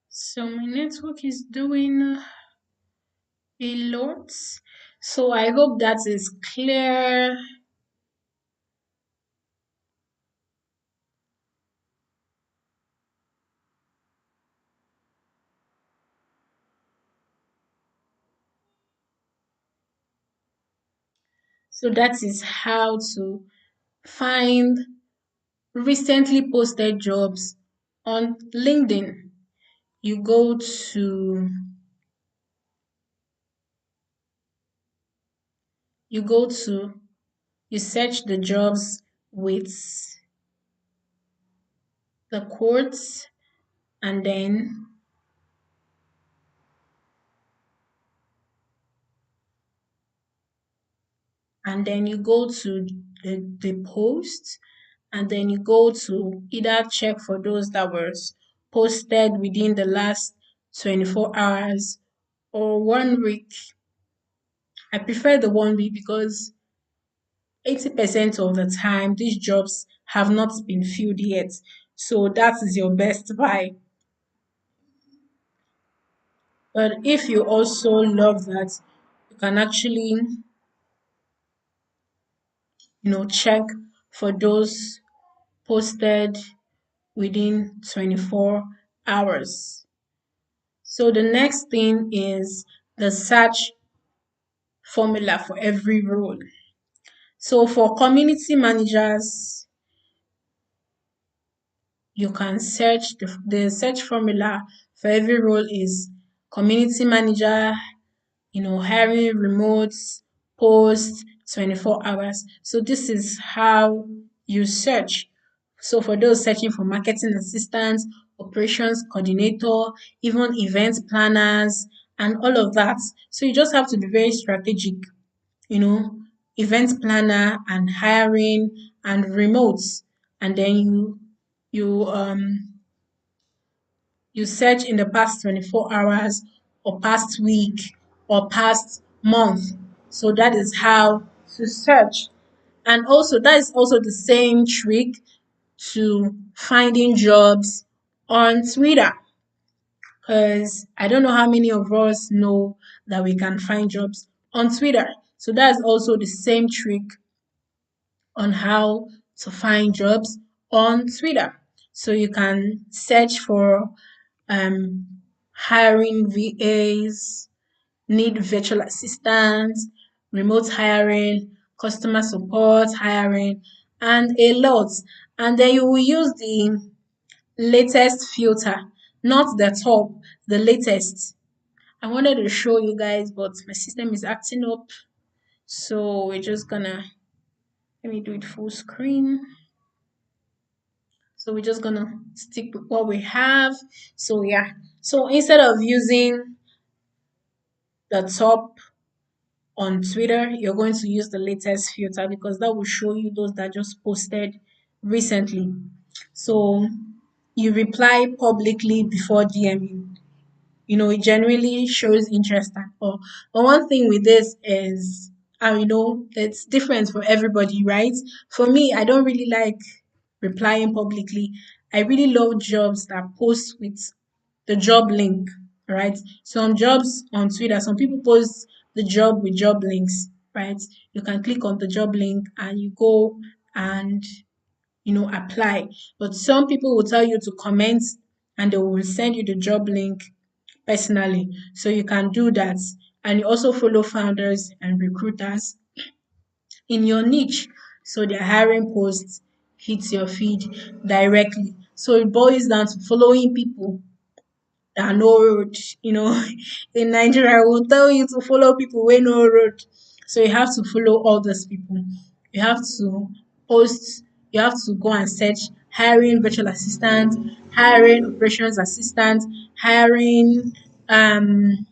So my network is doing a lot. So I hope that is clear. So that is how to find recently posted jobs on LinkedIn. You go to you go to you search the jobs with the quotes and then you go to the post and then you go to either check for those that were posted within the last 24 hours or 1 week. I prefer the 1 week because 80% of the time these jobs have not been filled yet. So that is your best buy. But if you also love that, you can actually, check for those posted within 24 hours. So the next thing is the search formula for every role. So for community managers, you can search the search formula for every role is community manager, hiring remotes, post 24 hours. So this is how you search. So for those searching for marketing assistants, operations coordinator, even event planners, and all of that. So you just have to be very strategic, you know, event planner and hiring and remotes. And then you search in the past 24 hours or past week or past month. So that is how to search. And also, that is also the same trick to finding jobs on Twitter. Because I don't know how many of us know that we can find jobs on Twitter. So that's also the same trick on how to find jobs on Twitter. So you can search for um, hiring VAs, need virtual assistants, remote hiring, customer support hiring, and a lot. And then you will use the latest filter, not the top, the latest. I wanted to show you guys, but my system is acting up. So we're just gonna, let me do it full screen. So we're just gonna stick with what we have. So yeah. So instead of using the top on Twitter, you're going to use the latest filter because that will show you those that just posted recently. So you reply publicly before DMing. It generally shows interest and all. But one thing with this is, it's different for everybody, right? For me, I don't really like replying publicly. I really love jobs that post with the job link, right? Some jobs on Twitter, some people post the job with job links, right? You can click on the job link and you go and apply. But some people will tell you to comment and they will send you the job link personally. So you can do that. And you also follow founders and recruiters in your niche. So their hiring posts hits your feed directly. So it boils down to following people that no road. You know, in Nigeria, will tell you to follow people where no road. So you have to follow all those people. You have to post. You have to go and search hiring virtual assistants, hiring operations assistants, hiring um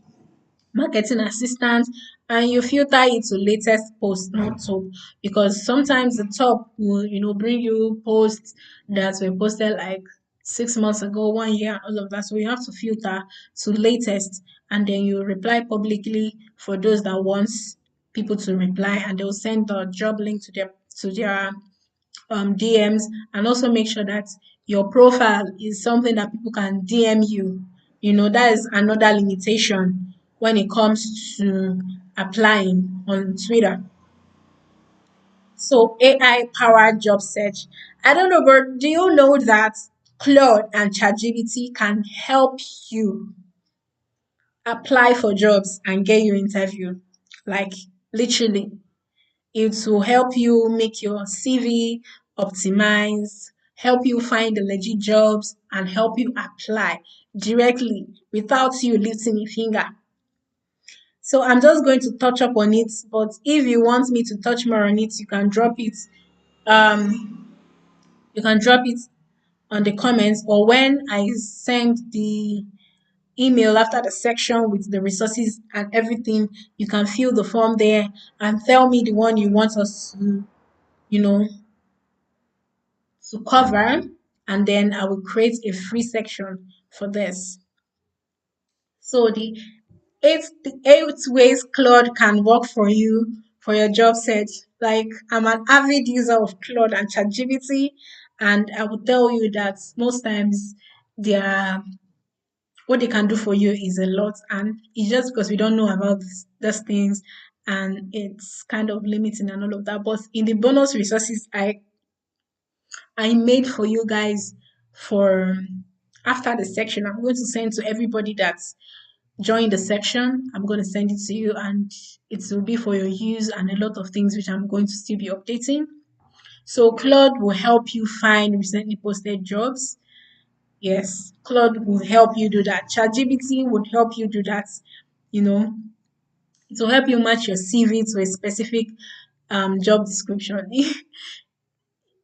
marketing assistant, and you filter it to latest post, not top, because sometimes the top will bring you posts that were posted like 6 months ago, 1 year, and all of that. So you have to filter to latest, and then you reply publicly for those that wants people to reply, and they'll send the job link to their DMs, and also make sure that your profile is something that people can DM you. That is another limitation when it comes to applying on Twitter. So AI powered job search. I don't know, but do you know that Claude and ChatGPT can help you apply for jobs and get you interview? Like literally. It will help you make your CV optimize, help you find the legit jobs, and help you apply directly without you lifting a finger. So I'm just going to touch up on it, but if you want me to touch more on it, you can drop it. Um, you can drop it on the comments, or when I send the email after the section with the resources and everything, you can fill the form there and tell me the one you want us you know, to cover, and then I will create a free section for this. So the eight ways Claude can work for you for your job search. Like I'm an avid user of Claude and ChatGPT, and I will tell you that most times they are what they can do for you is a lot, and it's just because we don't know about these things, and it's kind of limiting and all of that. But in the bonus resources I made for you guys for after the section. I'm going to send to everybody that's joined the section. I'm going to send it to you, and it will be for your use, and a lot of things which I'm going to still be updating. So Claude will help you find recently posted jobs. Yes, Claude will help you do that. ChatGPT would help you do that. You know, it will help you match your CV to a specific job description.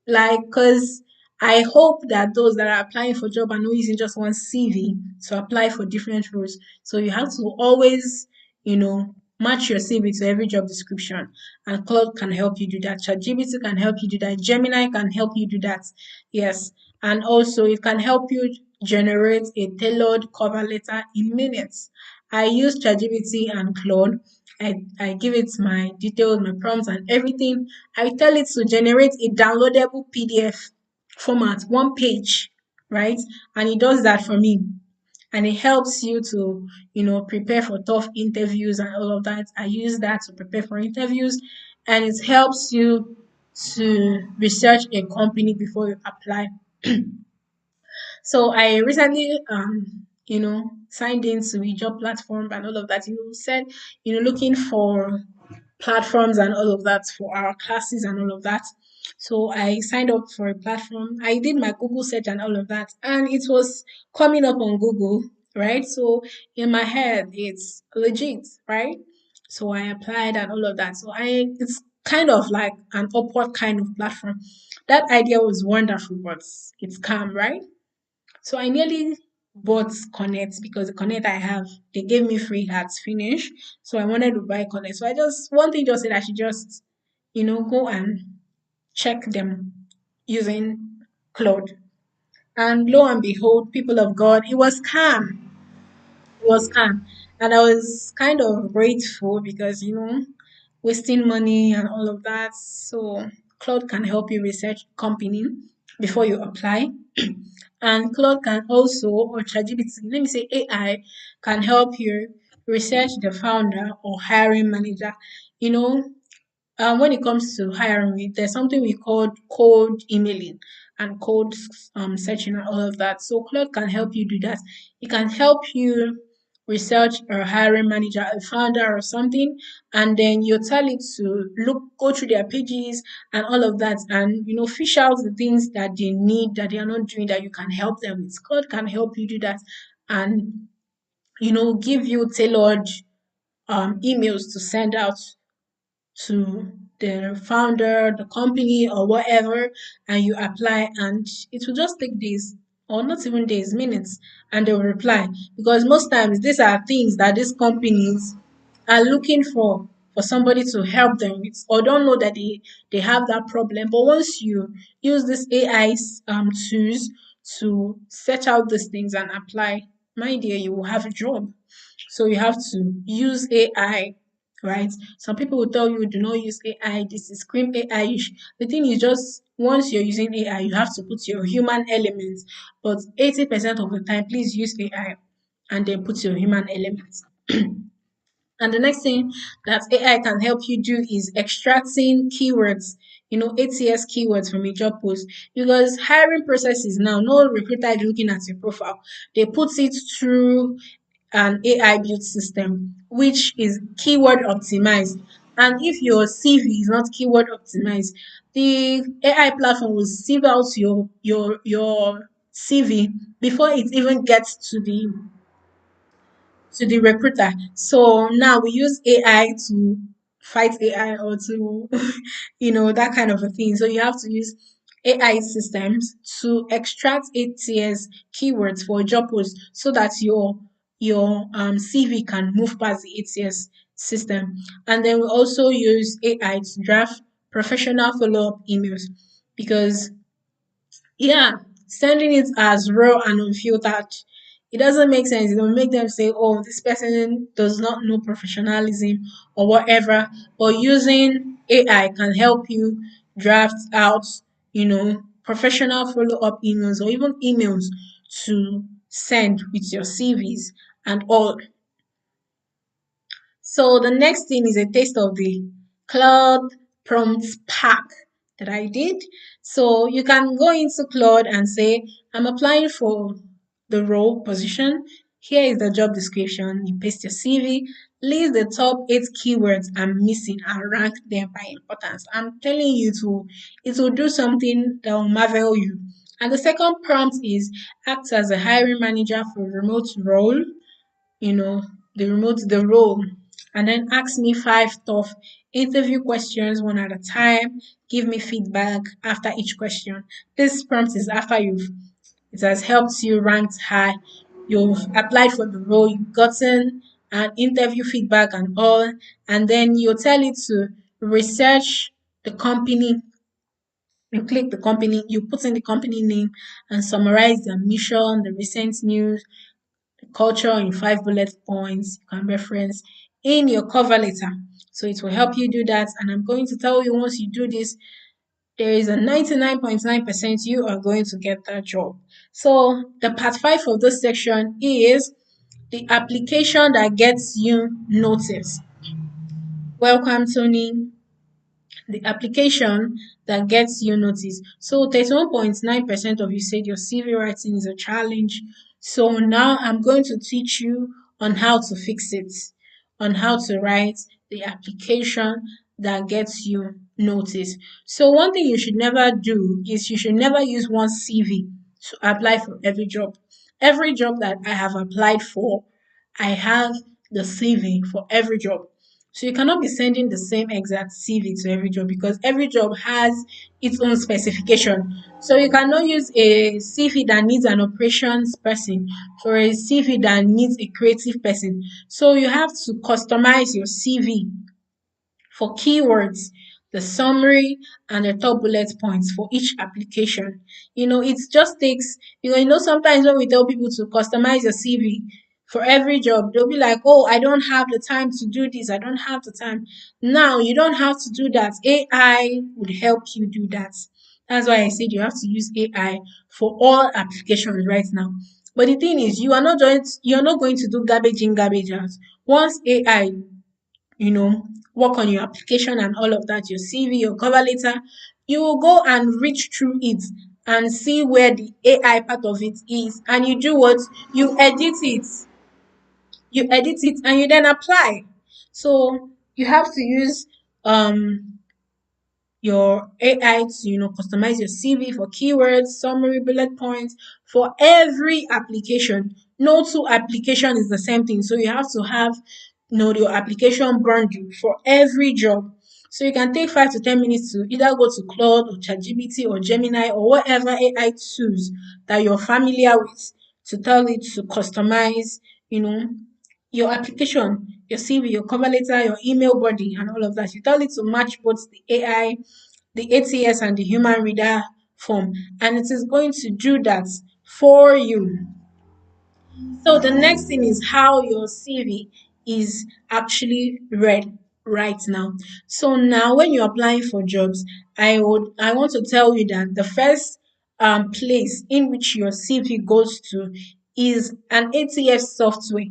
Like, because I hope that those that are applying for job are not using just one CV to apply for different roles. So you have to always, match your CV to every job description. And Claude can help you do that. ChatGPT can help you do that. Gemini can help you do that. Yes. And also it can help you generate a tailored cover letter in minutes. I use ChatGPT and Claude. I give it my details, my prompts, and everything. I tell it to generate a downloadable PDF format, one page, right? And it does that for me. And it helps you to, prepare for tough interviews and all of that. I use that to prepare for interviews, and it helps you to research a company before you apply. So I recently, signed into a job platform and all of that. You said, looking for platforms and all of that for our classes and all of that. So I signed up for a platform. I did my Google search and all of that, and it was coming up on Google, right? So in my head, it's legit, right? So I applied and all of that. So it's kind of like an upward kind of platform. That idea was wonderful, but it's calm, right? So I nearly bought Connect because the Connect I have, they gave me free ads finish. So I wanted to buy Connect. So I just one thing just said I should just, go and check them using Claude. And lo and behold, people of God, it was calm. It was calm. And I was kind of grateful because, wasting money and all of that. So Claude can help you research company before you apply. And Claude can also, or ChatGPT, let me say AI, can help you research the founder or hiring manager. You know, when it comes to hiring, there's something we call cold emailing and cold searching and all of that. So Claude can help you do that. It can help you research or hiring manager, a founder or something, and then you tell it to go through their pages and all of that, and fish out the things that they need that they are not doing that you can help them with. Claude can help you do that, and give you tailored emails to send out to the founder, the company, or whatever, and you apply, and it will just take days, or not even days, minutes, and they will reply. Because most times these are things that these companies are looking for somebody to help them with, or don't know that they have that problem. But once you use this AI tools to search out these things and apply, my dear, you will have a job. So you have to use AI, right? Some people will tell you, do not use AI, this is scream AI. The thing is, just once you're using AI, you have to put your human elements. But 80% of the time, please use AI and then put your human elements. And the next thing that AI can help you do is extracting keywords, ATS keywords from a job post. Because hiring processes now, no recruiter is looking at your profile. They put it through an AI built system, which is keyword optimized. And if your CV is not keyword optimized, the AI platform will sieve out your CV before it even gets to the recruiter. So now we use AI to fight AI, or to, that kind of a thing. So you have to use AI systems to extract ATS keywords for a job post so that your CV can move past the ATS system. And then we also use AI to draft professional follow-up emails, because yeah, sending it as raw and unfiltered, it doesn't make sense. It will make them say, "Oh, this person does not know professionalism or whatever." But using AI can help you draft out, professional follow-up emails, or even emails to send with your CVs and all. So the next thing is a taste of the Claude prompts pack that I did. So you can go into Claude and say, I'm applying for the role position. Here is the job description. You paste your CV, list the top 8 keywords I'm missing and rank them by importance. I'm telling you it will do something that will marvel you. And the second prompt is act as a hiring manager for a remote role, you know, the role, and then ask me 5 tough interview questions one at a time. Give me feedback after each question. This prompt is after it has helped you ranked high, you've applied for the role, you've gotten an interview feedback and all, and then you tell it to research the company. You click the company, you put in the company name and summarize their mission, the recent news, culture in 5 bullet points you can reference in your cover letter. So it will help you do that. And I'm going to tell you, once you do this, there is a 99.9% you are going to get that job. So the part 5 of this section is the application that gets you noticed. Welcome, Tony. The application that gets you noticed. So 31.9% of you said your CV writing is a challenge. So now I'm going to teach you on how to fix it, on how to write the application that gets you noticed. So one thing you should never do is you should never use one CV to apply for every job. Every job that I have applied for, I have the CV for every job. So you cannot be sending the same exact CV to every job, because every job has its own specification. So you cannot use a CV that needs an operations person for a CV that needs a creative person. So you have to customize your CV for keywords, the summary, and the top bullet points for each application. It just takes, sometimes when we tell people to customize your CV for every job, they'll be like, oh, I don't have the time to do this. I don't have the time. Now, you don't have to do that. AI would help you do that. That's why I said you have to use AI for all applications right now. But the thing is, you're not going to do garbage in, garbage out. Once AI you know, work on your application and all of that, your CV, your cover letter, you will go and reach through it and see where the AI part of it is. And you do what? You edit it. you edit it, and you then apply. So you have to use um your AI to, customize your CV for keywords, summary, bullet points for every application. No two application is the same thing. So you have to have, your application bundle for every job. So you can take 5 to 10 minutes to either go to Claude or ChatGPT or Gemini or whatever AI tools that you're familiar with to tell it to customize, you know, your application, your CV, your cover letter, your email body, and all of that. You tell it to match both the AI, the ATS, and the human reader form, and it is going to do that for you. So the next thing is how your CV is actually read right now. So now when you're applying for jobs, I want to tell you that the first place in which your CV goes to is an ATS software.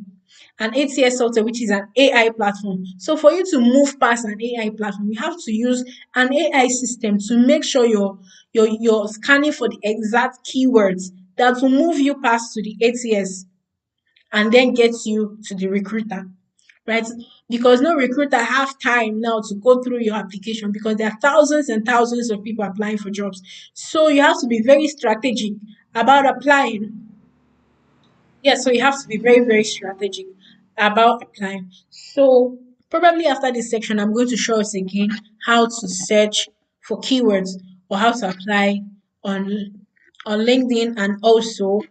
An ATS software, which is an AI platform. So for you to move past an AI platform, you have to use an AI system to make sure you're scanning for the exact keywords that will move you past to the ATS and then get you to the recruiter, right? Because no recruiter have time now to go through your application because there are thousands and thousands of people applying for jobs. So you have to be very strategic about applying. Yeah, so you have to be very, very strategic about applying. So probably after this section, I'm going to show us again how to search for keywords or how to apply on on LinkedIn and also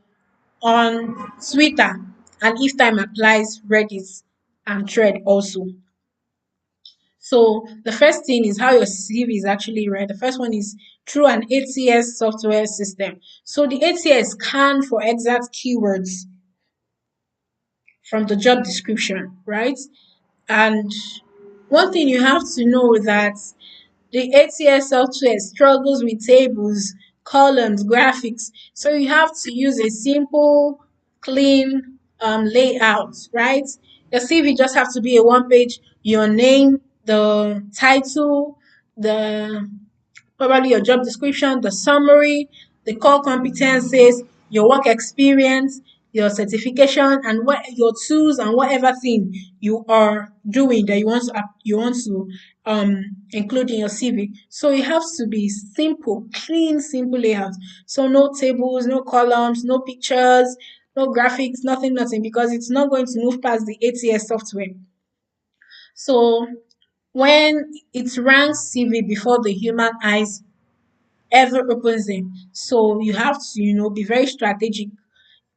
on Twitter, and if time applies, Reddit and Thread also. So the first thing is how your CV is actually read. The first one is through an ATS software system. So the ATS scan for exact keywords from the job description, right? And one thing you have to know that the ATS software struggles with tables, columns, graphics. So you have to use a simple, clean layout, right? Your CV just have to be a one page, your name, the title, the probably your job description, the summary, the core competencies, your work experience, your certification, and what your tools and whatever thing you are doing that you want to include in your CV. So it has to be simple, clean, simple layout. So no tables, no columns, no pictures, no graphics, nothing, nothing, because it's not going to move past the ATS software. So when it ranks CV before the human eyes ever opens them. So you have to, be very strategic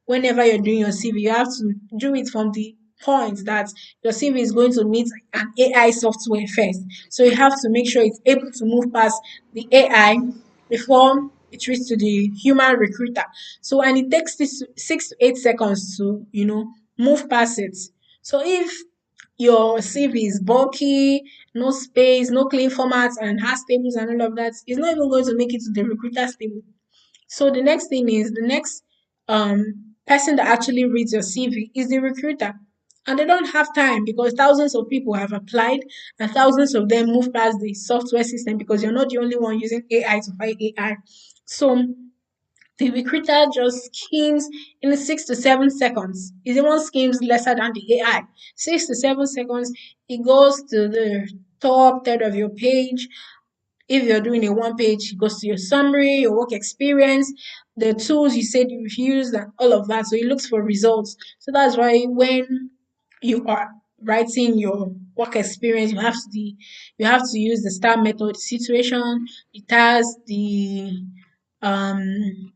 whenever you're doing your CV. You have to do it from the point that your CV is going to meet an AI software first. So you have to make sure it's able to move past the AI before it reaches to the human recruiter. So and it takes this 6 to 8 seconds to, move past it. So if your CV is bulky, no space, no clean formats, and has tables and all of that, it's not even going to make it to the recruiter's table. So the next thing is the next person that actually reads your CV is the recruiter. And they don't have time because thousands of people have applied and thousands of them move past the software system because you're not the only one using AI to fight AI. So the recruiter just skims in 6 to 7 seconds. It even skims lesser than the AI. 6 to 7 seconds, it goes to the top third of your page. If you're doing a one page, it goes to your summary, your work experience, the tools you said you've used, and all of that. So it looks for results. So that's why when you are writing your work experience, you have to use the STAR method: situation, the task, the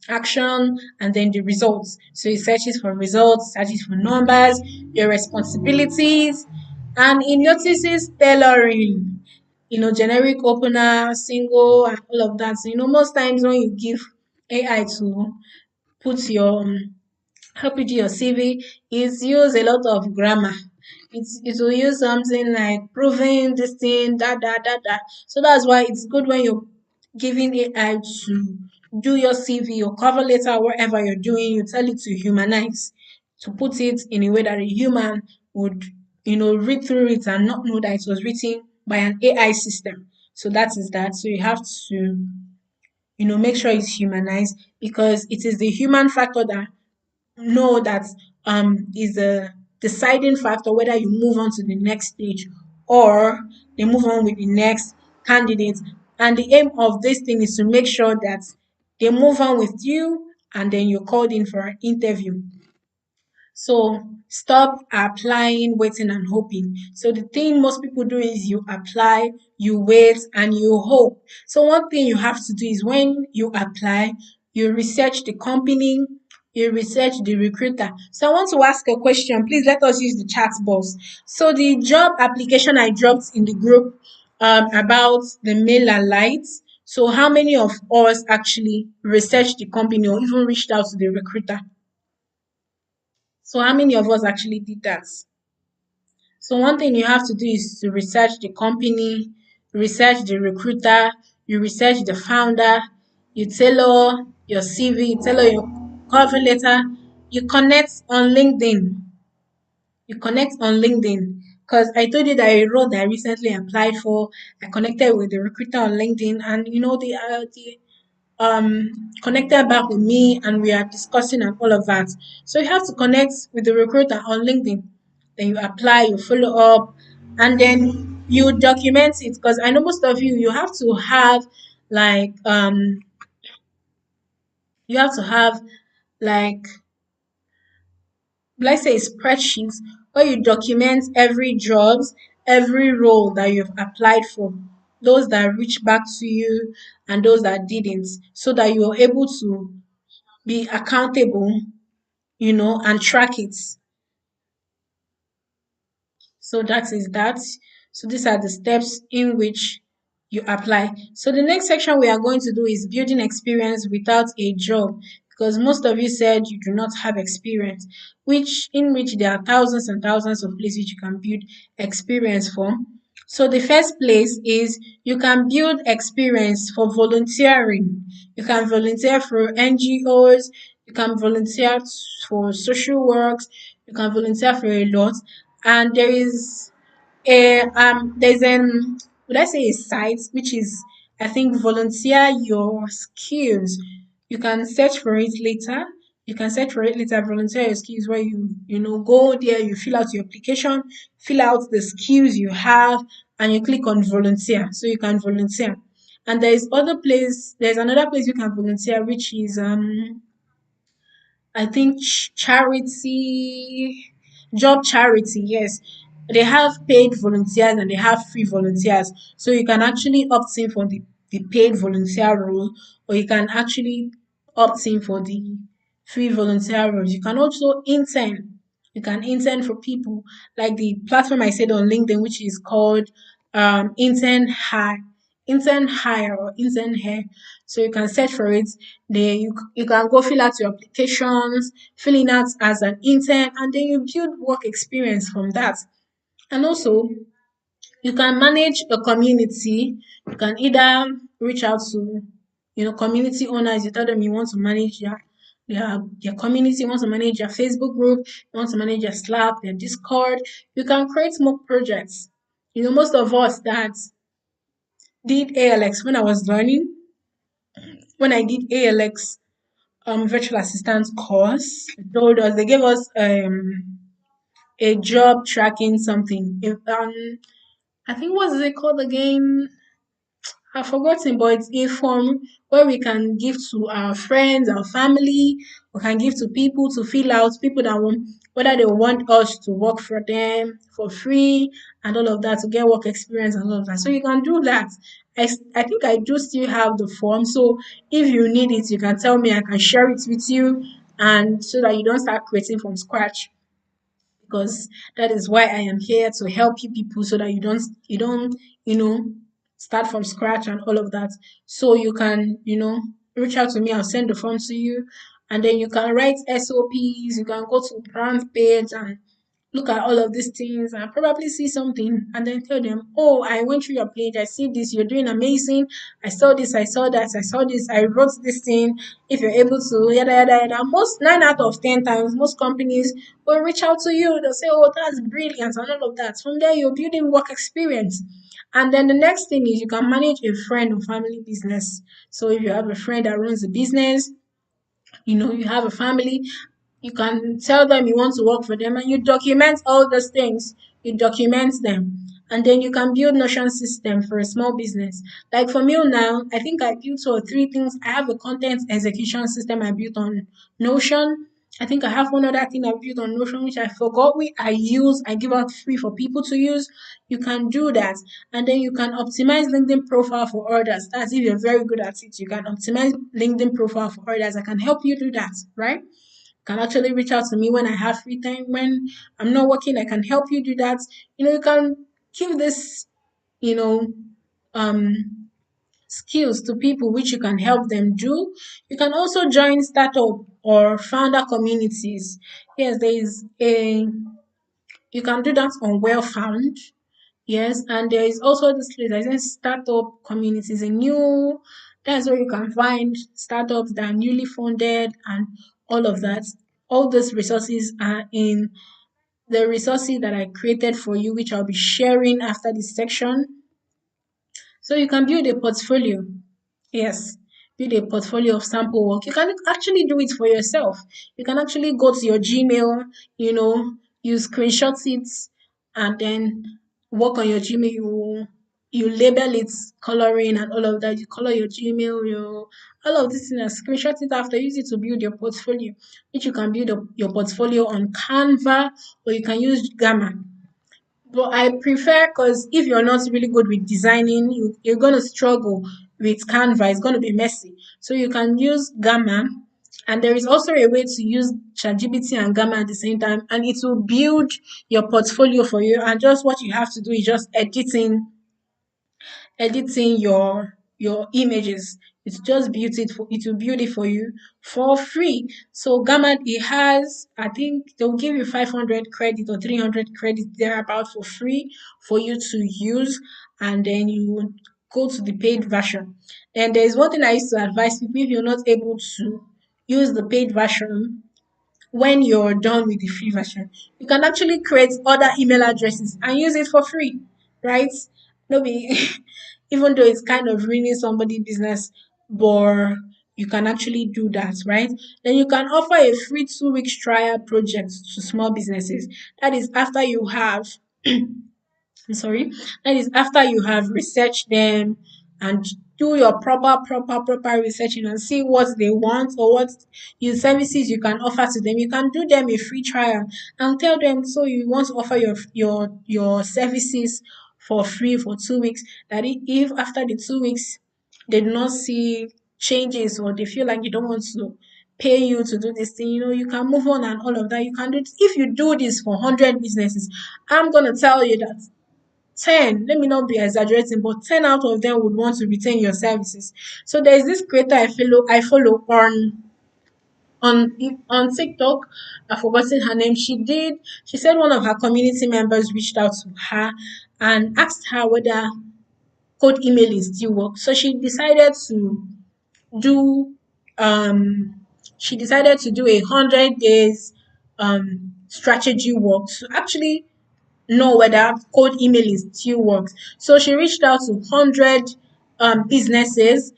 action, and then the results. So it searches for results, searches for numbers, your responsibilities, and it notices tailoring, generic opener, single, and all of that. So, most times when you give AI to put your help you do your CV, it's use a lot of grammar. It will use something like proving this thing, da da da da. So that's why it's good when you're giving AI to do your CV, your cover letter, whatever you're doing, you tell it to humanize, to put it in a way that a human would, read through it and not know that it was written by an AI system. So that is that. So you have to, make sure it's humanized because it is the human factor that know that is the deciding factor whether you move on to the next stage or they move on with the next candidate. And the aim of this thing is to make sure that they move on with you and then you're called in for an interview. So stop applying, waiting, and hoping. So the thing most people do is you apply, you wait, and you hope. So one thing you have to do is when you apply, you research the company, you research the recruiter. So I want to ask a question. Please let us use the chat box. So the job application I dropped in the group about the mailer lights. So how many of us actually researched the company or even reached out to the recruiter? So how many of us actually did that? So one thing you have to do is to research the company, research the recruiter, you research the founder, you tailor your CV, you tailor your cover letter, you connect on LinkedIn. You connect on LinkedIn. Because I told you that a role that I recently applied for, I connected with the recruiter on LinkedIn, and the connected back with me and we are discussing and all of that. So you have to connect with the recruiter on LinkedIn. Then you apply, you follow up, and then you document it because I know most of you have to have like you have to have like let's say spreadsheets where you document every jobs, every role that you've applied for, those that reach back to you and those that didn't, so that you're able to be accountable, and track it. So that is that. So these are the steps in which you apply. So the next section we are going to do is building experience without a job, because most of you said you do not have experience, which there are thousands and thousands of places you can build experience from. So the first place is you can build experience for volunteering. You can volunteer for NGOs, you can volunteer for social works, you can volunteer for a lot. And there's would I say a site which is, I think, volunteer your skills. You can search for it later. You can search for it later, volunteer your skills, where you go there, you fill out your application, fill out the skills you have, and you click on volunteer. So you can volunteer. And there's another place you can volunteer, which is I think charity, job charity, yes. They have paid volunteers and they have free volunteers. So you can actually opt in for the paid volunteer role, or you can actually opt in for the free volunteer roles. You can also intern. You can intern for people like the platform I said on LinkedIn, which is called intern hire or intern hair. So you can search for it. Then you can go fill out your applications, filling out as an intern, and then you build work experience from that. And also you can manage a community. You can either reach out to community owners. You tell them you want to manage their community, you want to manage their Facebook group, you want to manage their Slack, their Discord. You can create more projects. Most of us that did ALX when I was learning, when I did ALX virtual assistant course, they gave us a job tracking something. I think what is it called again? I've forgotten, but it's a form where we can give to our friends, our family, we can give to people to fill out, people that want, whether they want us to work for them for free and all of that, to get work experience and all of that. So you can do that. I think I do still have the form. So if you need it, you can tell me, I can share it with you, and so that you don't start creating from scratch, because that is why I am here to help you people, so that you don't you know start from scratch and all of that. So you can reach out to me. I'll send the form to you, and then you can write SOPs. You can go to brand page and look at all of these things and probably see something and then tell them, oh, I went through your page, I see this, you're doing amazing, I saw this, I saw that, I saw this, I wrote this thing. If you're able to, yada yada yada. Most 9 out of 10 times, most companies will reach out to you. They'll say, oh, that's brilliant and all of that. From there, you're building work experience. And then the next thing is you can manage a friend or family business. So if you have a friend that runs a business, you have a family, You can tell them you want to work for them and you document all those things. You document them. And then you can build Notion system for a small business. Like for me now, I think I built two or three things. I have a content execution system I built on Notion. I think I have one other thing I built on Notion which I forgot I use. I give out free for people to use. You can do that. And then you can optimize LinkedIn profile for others. That's if you're very good at it. You can optimize LinkedIn profile for others. I can help you do that, right? Can actually reach out to me when I have free time. When I'm not working, I can help you do that. You can give this, you know, skills to people which you can help them do. You can also join startup or founder communities. Yes, there is a you can do that on Well Found. Yes, and there is also this place I said startup communities, a new that's where you can find startups that are newly funded and all of that. All those resources are in the resources that I created for you, which I'll be sharing after this section. So you can build a portfolio. Yes, build a portfolio of sample work. You can actually do it for yourself. You can actually go to your Gmail, you screenshot it and then work on your Gmail. You label it, coloring and all of that. You color your Gmail, all of this and screenshot it after. Use it to build your portfolio, which you can build your portfolio on Canva or you can use Gamma. But I prefer because if you're not really good with designing, you're gonna struggle with Canva. It's gonna be messy. So you can use Gamma, and there is also a way to use ChatGPT and Gamma at the same time, and it will build your portfolio for you. And just what you have to do is just editing your images. It's just beautiful. It will build it for you for free. So Gamma, it has, I think they'll give you 500 credit or 300 credit thereabout for free for you to use, and then you would go to the paid version. And there is one thing I used to advise people: if you're not able to use the paid version, when you're done with the free version, you can actually create other email addresses and use it for free, right? No be even though it's kind of ruining somebody's business, but you can actually do that, right? Then you can offer a free 2 weeks trial project to small businesses. That is after you have I'm sorry, that is after you have researched them and do your proper researching and see what they want or what you services you can offer to them. You can do them a free trial and tell them so you want to offer your services for free for 2 weeks. That if after the 2 weeks they do not see changes or they feel like you don't want to pay you to do this thing, you can move on and all of that. You can do it. If you do this for 100 businesses, I'm gonna tell you that 10, let me not be exaggerating, but 10 out of them would want to retain your services. So there is this creator I follow on TikTok. I've forgotten her name. She said one of her community members reached out to her and asked her whether cold emailing still works. So do um she decided to do 100 days strategy work to actually know whether cold emailing still works. So she reached out to 100 businesses,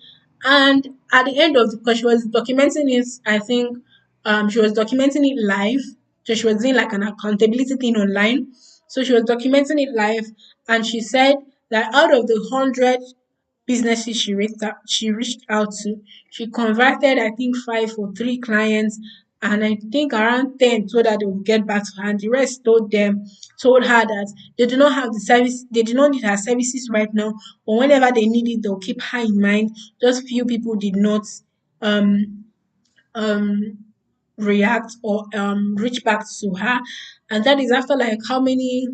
and at the end of because she was documenting it, I think she was documenting it live. So she was doing like an accountability thing online. So she was documenting it live, and she said that out of the 100 businesses she reached out to, she converted I think 5 or 3 clients, and I think around 10 told her they would get back to her, and the rest told her that they do not have the service, they do not need her services right now, but whenever they need it, they'll keep her in mind. Just few people did not um um react or reach back to her, and that is after like how many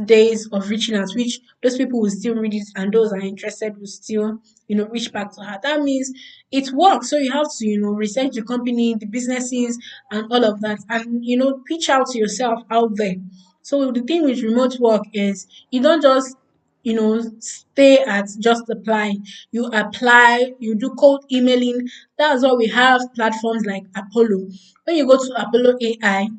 days of reaching out, which those people will still read it and those are interested will still, reach back to her. That means it works. So you have to, research the company, the businesses, and all of that, and pitch out to yourself out there. So the thing with remote work is you don't just stay at just applying. You apply, you do cold emailing. That's why we have platforms like Apollo. When you go to Apollo AI,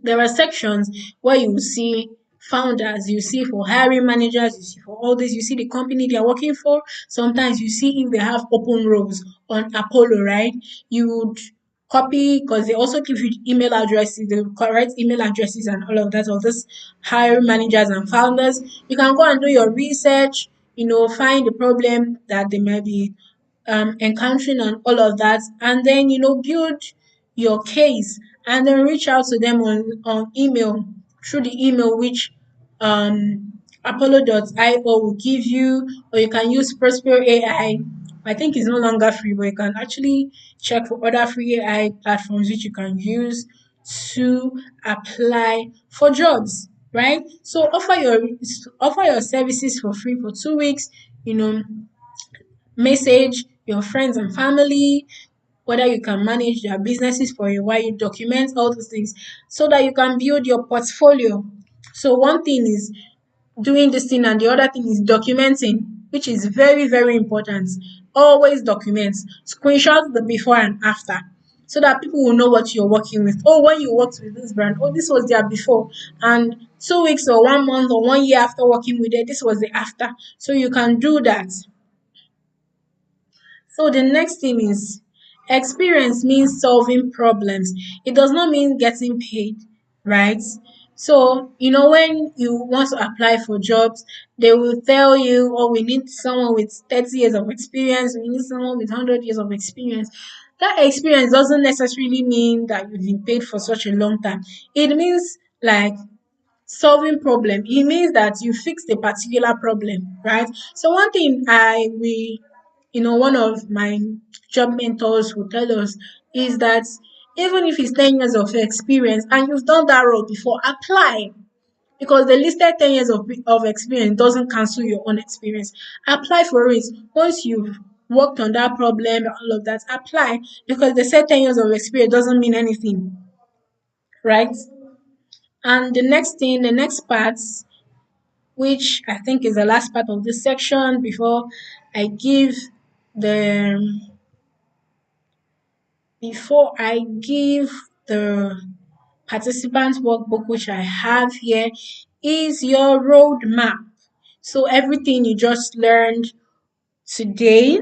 there are sections where you see founders, you see for hiring managers, you see for all this, you see the company they are working for. Sometimes you see if they have open roles on Apollo, right? You would copy, because they also give you email addresses, the correct email addresses and all of that of this hiring managers and founders. You can go and do your research, find the problem that they might be encountering and all of that, and then build your case, and then reach out to them on email, through the email which apollo.io will give you, or you can use Prospero AI. I think it's no longer free, but you can actually check for other free AI platforms which you can use to apply for jobs, right? So offer your services for free for 2 weeks. You know, message your friends and family, whether you can manage their businesses for a while, you document all those things so that you can build your portfolio. So one thing is doing this thing, and the other thing is documenting, which is very, very important. Always document, screenshot the before and after, so that people will know what you're working with. Oh, when you worked with this brand, oh, this was their before, and 2 weeks or 1 month or 1 year after working with it, this was the after. So you can do that. So the next thing is, experience means solving problems. It does not mean getting paid, right? So, when you want to apply for jobs, they will tell you, oh, we need someone with 30 years of experience, we need someone with 100 years of experience. That experience doesn't necessarily mean that you've been paid for such a long time. It means like solving problem. It means that you fixed a particular problem, right? So one thing one of my job mentors will tell us is that even if it's 10 years of experience and you've done that role before, apply, because the listed 10 years of experience doesn't cancel your own experience. Apply for it. Once you've worked on that problem, all of that, apply, because the said 10 years of experience doesn't mean anything, right? And the next part, which I think is the last part of this section before I give the the participant workbook, which I have here, is your roadmap. So everything you just learned today,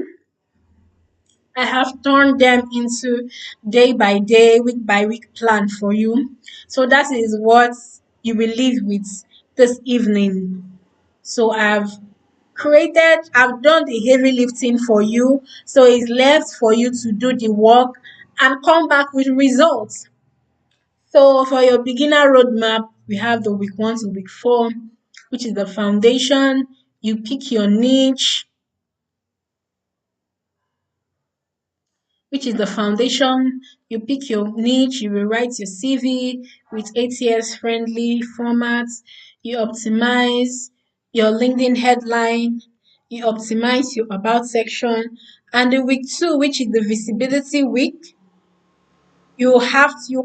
I have turned them into day by day, week by week plan for you. So that is what you will leave with this evening. So I've done the heavy lifting for you. So it's left for you to do the work and come back with results. So for your beginner roadmap, we have the week 1 to week 4, which is the foundation. You pick your niche, which is the foundation. You pick your niche, you will write your CV with ATS friendly formats. You optimize your LinkedIn headline. You optimize your about section. And the week 2, which is the visibility week, you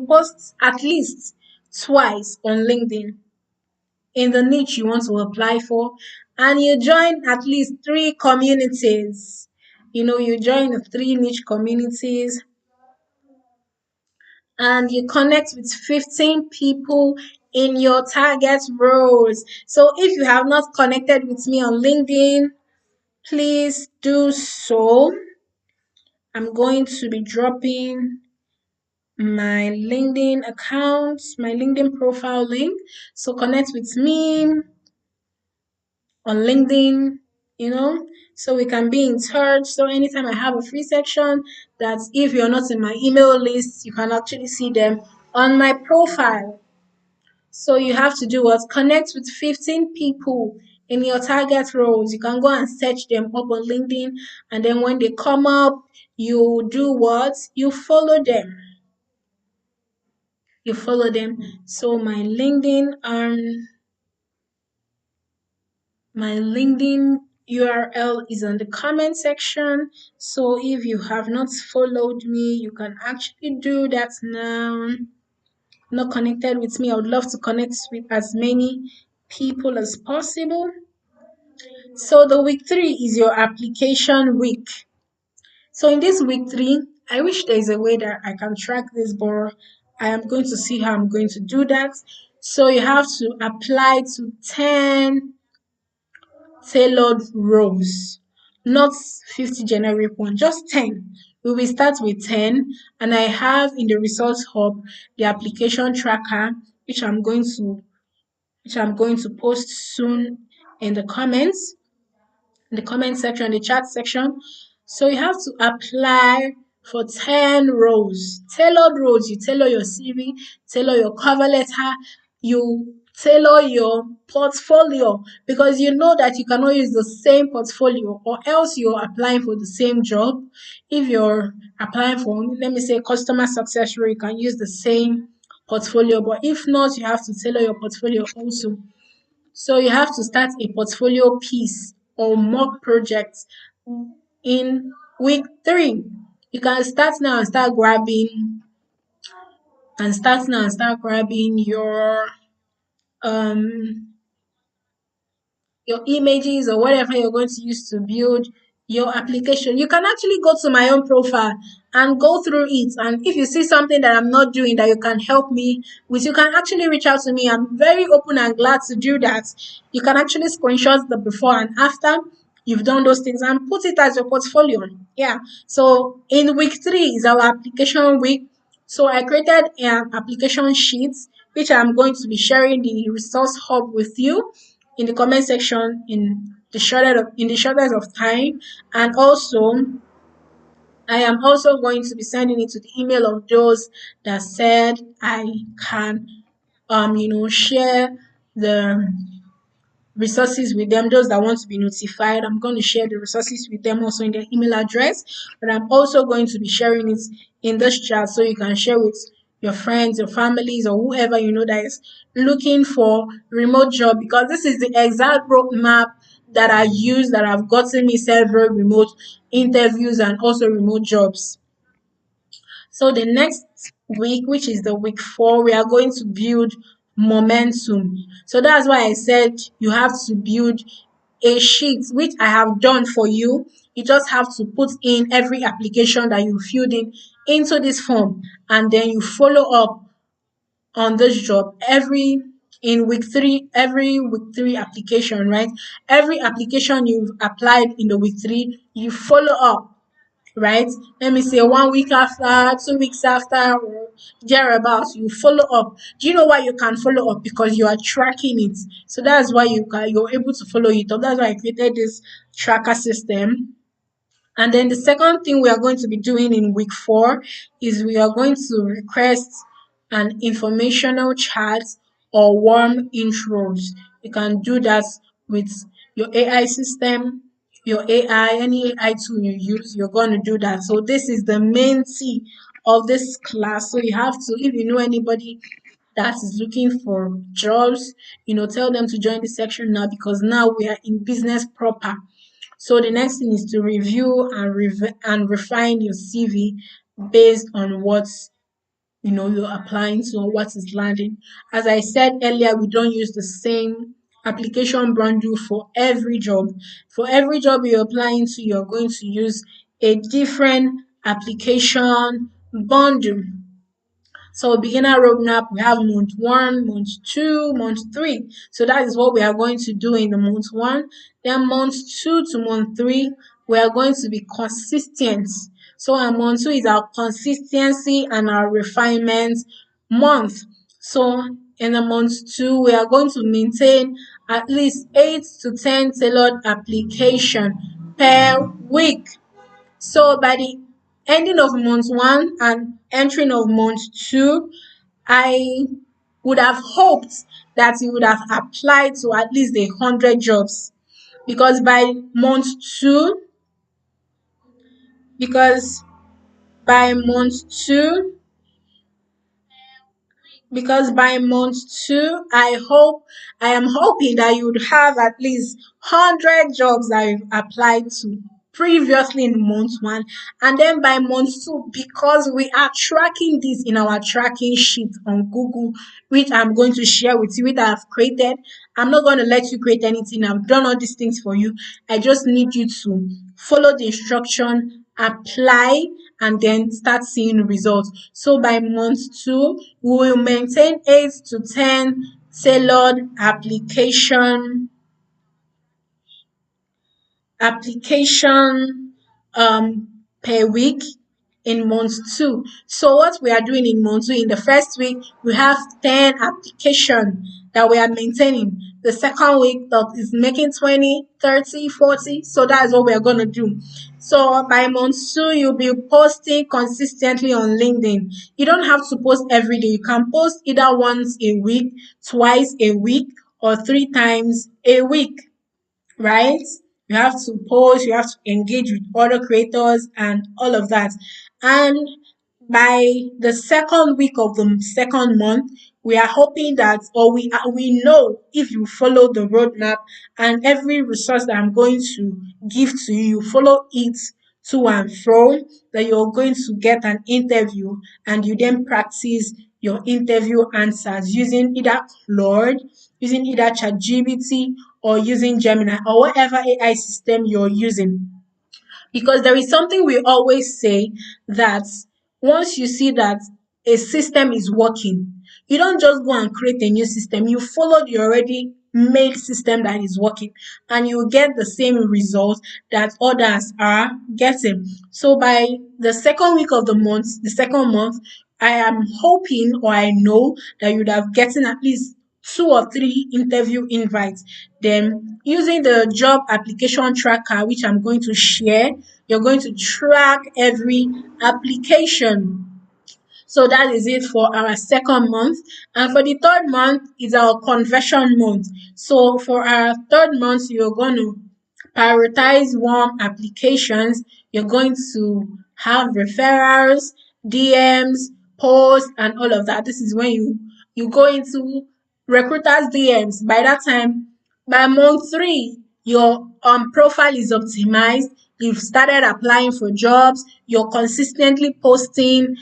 post at least twice on LinkedIn in the niche you want to apply for, and you join at least 3 communities. You join the 3 niche communities, and you connect with 15 people in your target roles. So if you have not connected with me on LinkedIn, please do so. I'm going to be dropping my LinkedIn account, my LinkedIn profile link. So connect with me on LinkedIn, so we can be in touch. So anytime I have a free section, that if you're not in my email list, you can actually see them on my profile. So you have to do what? Connect with 15 people in your target roles. You can go and search them up on LinkedIn, and then when they come up, you do what? You follow them. You follow them. So my LinkedIn URL is on the comment section. So if you have not followed me, you can actually do that now. Not connected with me, I would love to connect with as many people as possible. So the week 3 is your application week. So in this week 3, I wish there is a way that I can track this, but I am going to see how I'm going to do that. So you have to apply to 10 tailored roles, not 50 generic ones, just 10. we will start with 10, and I have in the results hub the application tracker, which I'm going to post soon in the comments, in the comment section, the chat section. So you have to apply for 10 roles, tailored roles. You tailor your CV, tailor your cover letter, you tailor your portfolio, because you know that you cannot use the same portfolio, or else you're applying for the same job. If you're applying for, let me say, customer success role, you can use the same portfolio, but if not, you have to tailor your portfolio also. So you have to start a portfolio piece or mock project in week 3. You can start now and start grabbing um your images or whatever you're going to use to build your application. You can actually go to my own profile and go through it. And if you see something that I'm not doing that you can help me with, you can actually reach out to me. I'm very open and glad to do that. You can actually screenshot the before and after you've done those things and put it as your portfolio. Yeah. So in week 3 is our application week. So I created an application sheet which I'm going to be sharing the resource hub with you in the comment section in the shortest of time. And also I am also going to be sending it to the email of those that said I can share the resources with them. Those that want to be notified, I'm going to share the resources with them also in their email address, but I'm also going to be sharing it in this chat so you can share with your friends, your families, or whoever you know that is looking for remote job, because this is the exact roadmap that I use, that have gotten me several remote interviews and also remote jobs. So the next week, which is the week 4, we are going to build momentum. So that's why I said you have to build a sheet, which I have done for you. You just have to put in every application that you filled in into this form, and then you follow up on this job every week 3 application, right? Every application you've applied in the week 3, you follow up, right? Let me say 1 week after, 2 weeks after, or thereabouts, you follow up. Do you know why you can follow up? Because you are tracking it. So that's why you're able to follow it up. That's why I created this tracker system. And then the second thing we are going to be doing in week 4 is we are going to request an informational chat or warm intros. You can do that with your AI system, your AI, any AI tool you use, you're going to do that. So this is the main T of this class. So you have to, if you know anybody that is looking for jobs, tell them to join the section now, because now we are in business proper. So the next thing is to review and refine your CV based on what you're applying to or what is landing. As I said earlier, we don't use the same application bundle for every job. For every job you're applying to, you're going to use a different application bundle. So beginner roadmap, we have month 1, month 2, month 3. So that is what we are going to do in the month 1. Then month 2 to month 3, we are going to be consistent. So our month 2 is our consistency and our refinement month. So in the month 2, we are going to maintain at least 8 to 10 tailored application per week. So by the ending of month 1 and entering of month 2, I would have hoped that you would have applied to at least 100 jobs, because by month 2, because by month 2 because by month 2, I am hoping that you would have at least 100 jobs that you've applied to previously in month 1. And then by month 2, because we are tracking this in our tracking sheet on Google, which I'm going to share with you, which I have created. I'm not going to let you create anything. I've done all these things for you. I just need you to follow the instruction, apply, and then start seeing results. So by month 2, we will maintain 8 to 10 tailored application per week. in month two. So what we are doing in month two, in the first week, we have 10 application that we are maintaining. The second week that is making 20, 30, 40. So that's what we are going to do. So by month two, you'll be posting consistently on LinkedIn. You don't have to post every day. You can post either once a week, twice a week, or 3 times a week, right? You have to post, you have to engage with other creators and all of that. And by the second week of the second month, we are hoping that, or we know, if you follow the roadmap and every resource that I'm going to give to you, you follow it to and fro, that you're going to get an interview, and you then practice your interview answers using either Claude, using either ChatGPT, or using Gemini, or whatever AI system you're using. Because there is something we always say, that once you see that a system is working, you don't just go and create a new system. You follow the already made system that is working, and you get the same result that others are getting. So by the second week of the second month, I am hoping, or I know, that you would have gotten at least 2 or 3 interview invites. Then, using the job application tracker, which I'm going to share, you're going to track every application. So that is it for our second month. And for the third month is our conversion month. So for our third month, you're going to prioritize warm applications. You're going to have referrals, DMs, posts, and all of that. This is when you go into recruiters' DMs. By that time, by month three, your profile is optimized. You've started applying for jobs. You're consistently posting.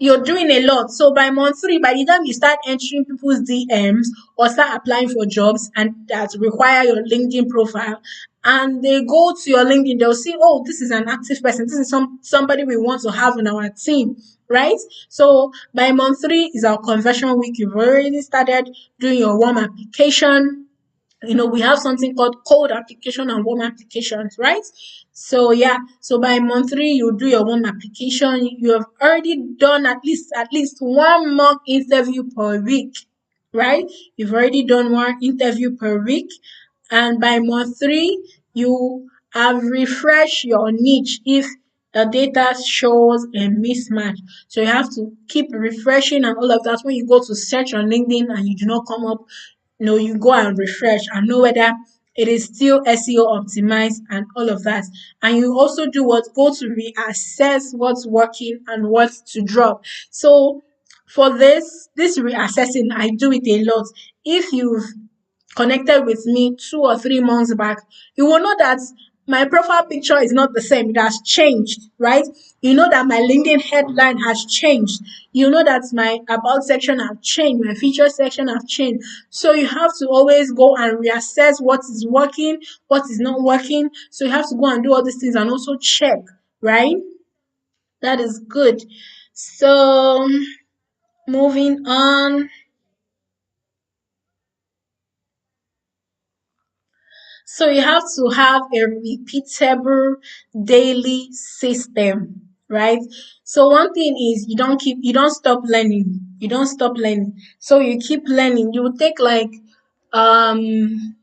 You're doing a lot. So by month three, by the time you start entering people's DMs or start applying for jobs and that require your LinkedIn profile, and they go to your LinkedIn, they'll see, oh, this is an active person. This is somebody we want to have in our team, right? So by month three is our conversion week. You've already started doing your warm application. We have something called cold application and warm applications, right? So yeah, so by month three, you do your warm application. You have already done at least one mock interview per week, right? You've already done one interview per week, and by month three, you have refreshed your niche if the data shows a mismatch. So you have to keep refreshing and all of that. When you go to search on LinkedIn and you do not come up, you go and refresh and know whether it is still SEO optimized and all of that. And you also do what? Go to reassess what's working and what to drop. So for this reassessing, I do it a lot. If you've connected with me 2 or 3 months back, you will know that my profile picture is not the same. It has changed, right? You know that my LinkedIn headline has changed. You know that my about section have changed. My feature section have changed. So you have to always go and reassess what is working, what is not working. So you have to go and do all these things and also check, right? That is good. So moving on. So you have to have a repeatable daily system, right? So one thing is you don't stop learning. You don't stop learning. So you keep learning. You will take like um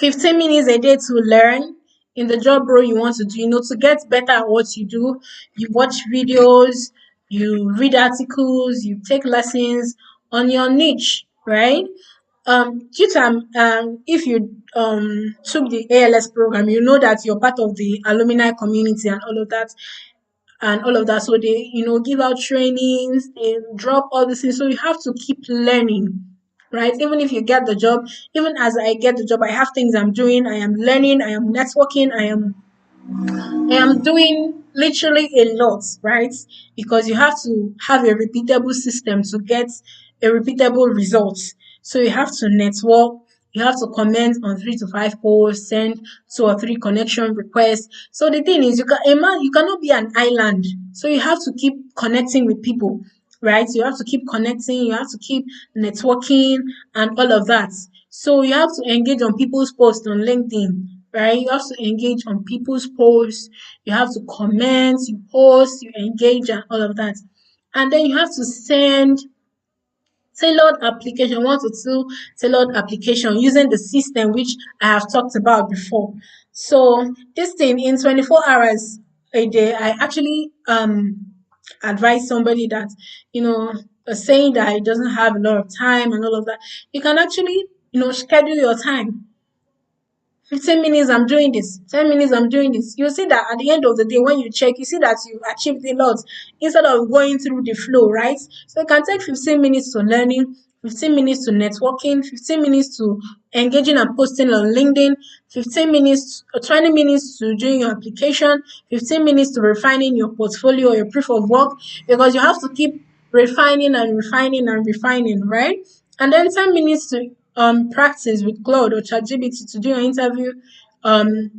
15 minutes a day to learn in the job role you want to do, to get better at what you do. You watch videos, you read articles, you take lessons on your niche, right? Due to if you took the ALS program, you know that you're part of the alumni community and all of that So they, give out trainings, they drop all these things. So you have to keep learning, right? Even if you get the job, even as I get the job, I have things I'm doing. I am learning, I am networking, I am doing literally a lot, right? Because you have to have a repeatable system to get a repeatable result. So you have to network, you have to comment on 3 to 5 posts, send 2 or 3 connection requests. So the thing is, you cannot be an island. So you have to keep connecting with people, right? You have to keep connecting, you have to keep networking and all of that. So you have to engage on people's posts on LinkedIn, right? You have to engage on people's posts, you have to comment, you post, you engage, and all of that. And then you have to send tailored application, one to two tailored application using the system which I have talked about before. So this thing in 24 hours a day, I actually advise somebody that, saying that he doesn't have a lot of time and all of that, you can actually, schedule your time. 15 minutes I'm doing this, 10 minutes I'm doing this. You see that at the end of the day, when you check, you see that you achieved a lot instead of going through the flow, right? So it can take 15 minutes to learning, 15 minutes to networking, 15 minutes to engaging and posting on LinkedIn, 15 minutes or 20 minutes to doing your application, 15 minutes to refining your portfolio or your proof of work, because you have to keep refining and refining and refining, right? And then 10 minutes to practice with Claude or ChatGPT to do your interview um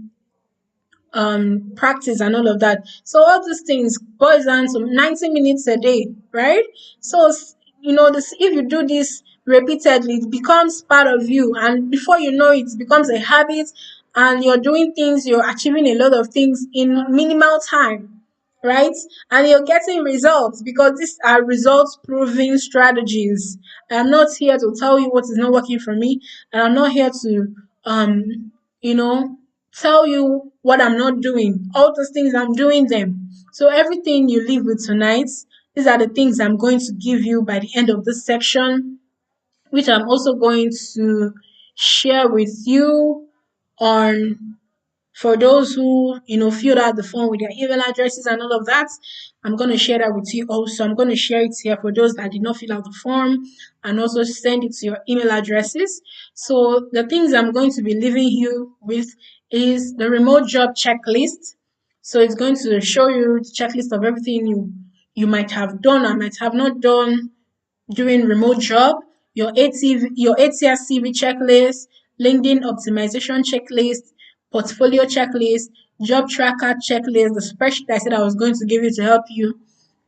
practice and all of that. So all these things boils down to 90 minutes a day, right? So this, if you do this repeatedly, it becomes part of you, and before you know it, it becomes a habit, and you're doing things, you're achieving a lot of things in minimal time, right? And you're getting results because these are results proving strategies. I'm not here to tell you what is not working for me, and I'm not here to you know tell you what I'm not doing. All those things I'm doing them. So everything you leave with tonight, these are the things I'm going to give you by the end of this section, which I'm also going to share with you on, for those who filled out the form with their email addresses and all of that. I'm going to share that with you also. I'm going to share it here for those that did not fill out the form, and also send it to your email addresses. So the things I'm going to be leaving you with is the remote job checklist. So it's going to show you the checklist of everything you might have done or might have not done during remote job, your ATS CV checklist, LinkedIn optimization checklist, portfolio checklist, job tracker checklist, the spreadsheet I said I was going to give you to help you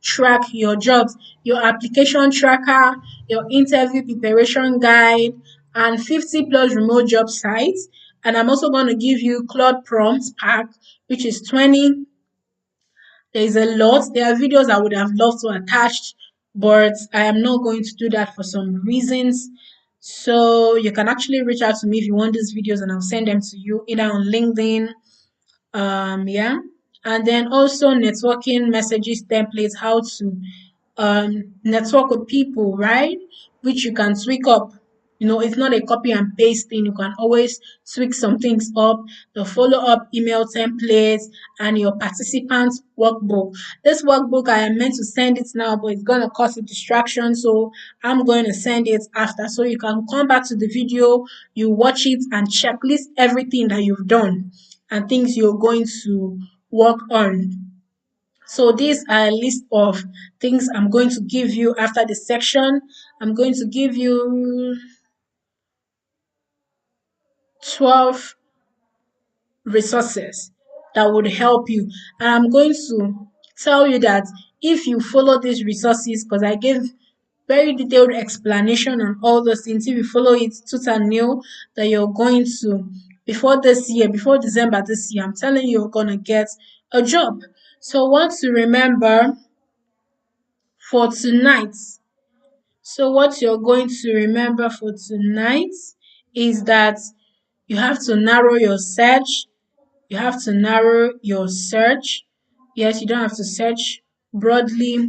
track your jobs, your application tracker, your interview preparation guide, and 50 plus remote job sites. And I'm also going to give you Claude prompts pack, which is 20. There is a lot. There are videos I would have loved to attach, but I am not going to do that for some reasons. So you can actually reach out to me if you want these videos, and I'll send them to you either on LinkedIn, yeah, and then also networking messages templates, how to network with people, right? Which you can tweak up. It's not a copy and paste thing. You can always tweak some things up. The follow up email templates and your participants workbook. This workbook, I am meant to send it now, but it's going to cause a distraction. So I'm going to send it after. So you can come back to the video, you watch it, and checklist everything that you've done and things you're going to work on. So these are a list of things I'm going to give you after the section. I'm going to give you 12 resources that would help you. And I'm going to tell you that if you follow these resources, because I gave very detailed explanation on all those things, if you follow it tooth and nail, that you're going to, before this year, before December this year, I'm telling you, you're going to get a job. So what to remember for tonight. So what you're going to remember for tonight is that you have to narrow your search. You have to narrow your search. Yes, you don't have to search broadly.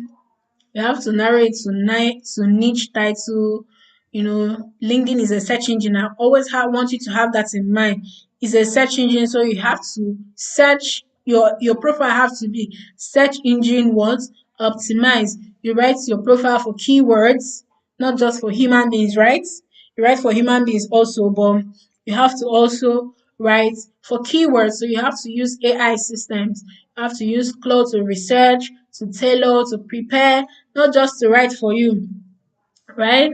You have to narrow it to niche title. LinkedIn is a search engine. I always want you to have that in mind. It's a search engine, so you have to search, your profile have to be search engine what optimize. You write your profile for keywords, not just for human beings, right? You write for human beings also, but you have to also write for keywords. So you have to use AI systems. You have to use Claude to research, to tailor, to prepare, not just to write for you, right?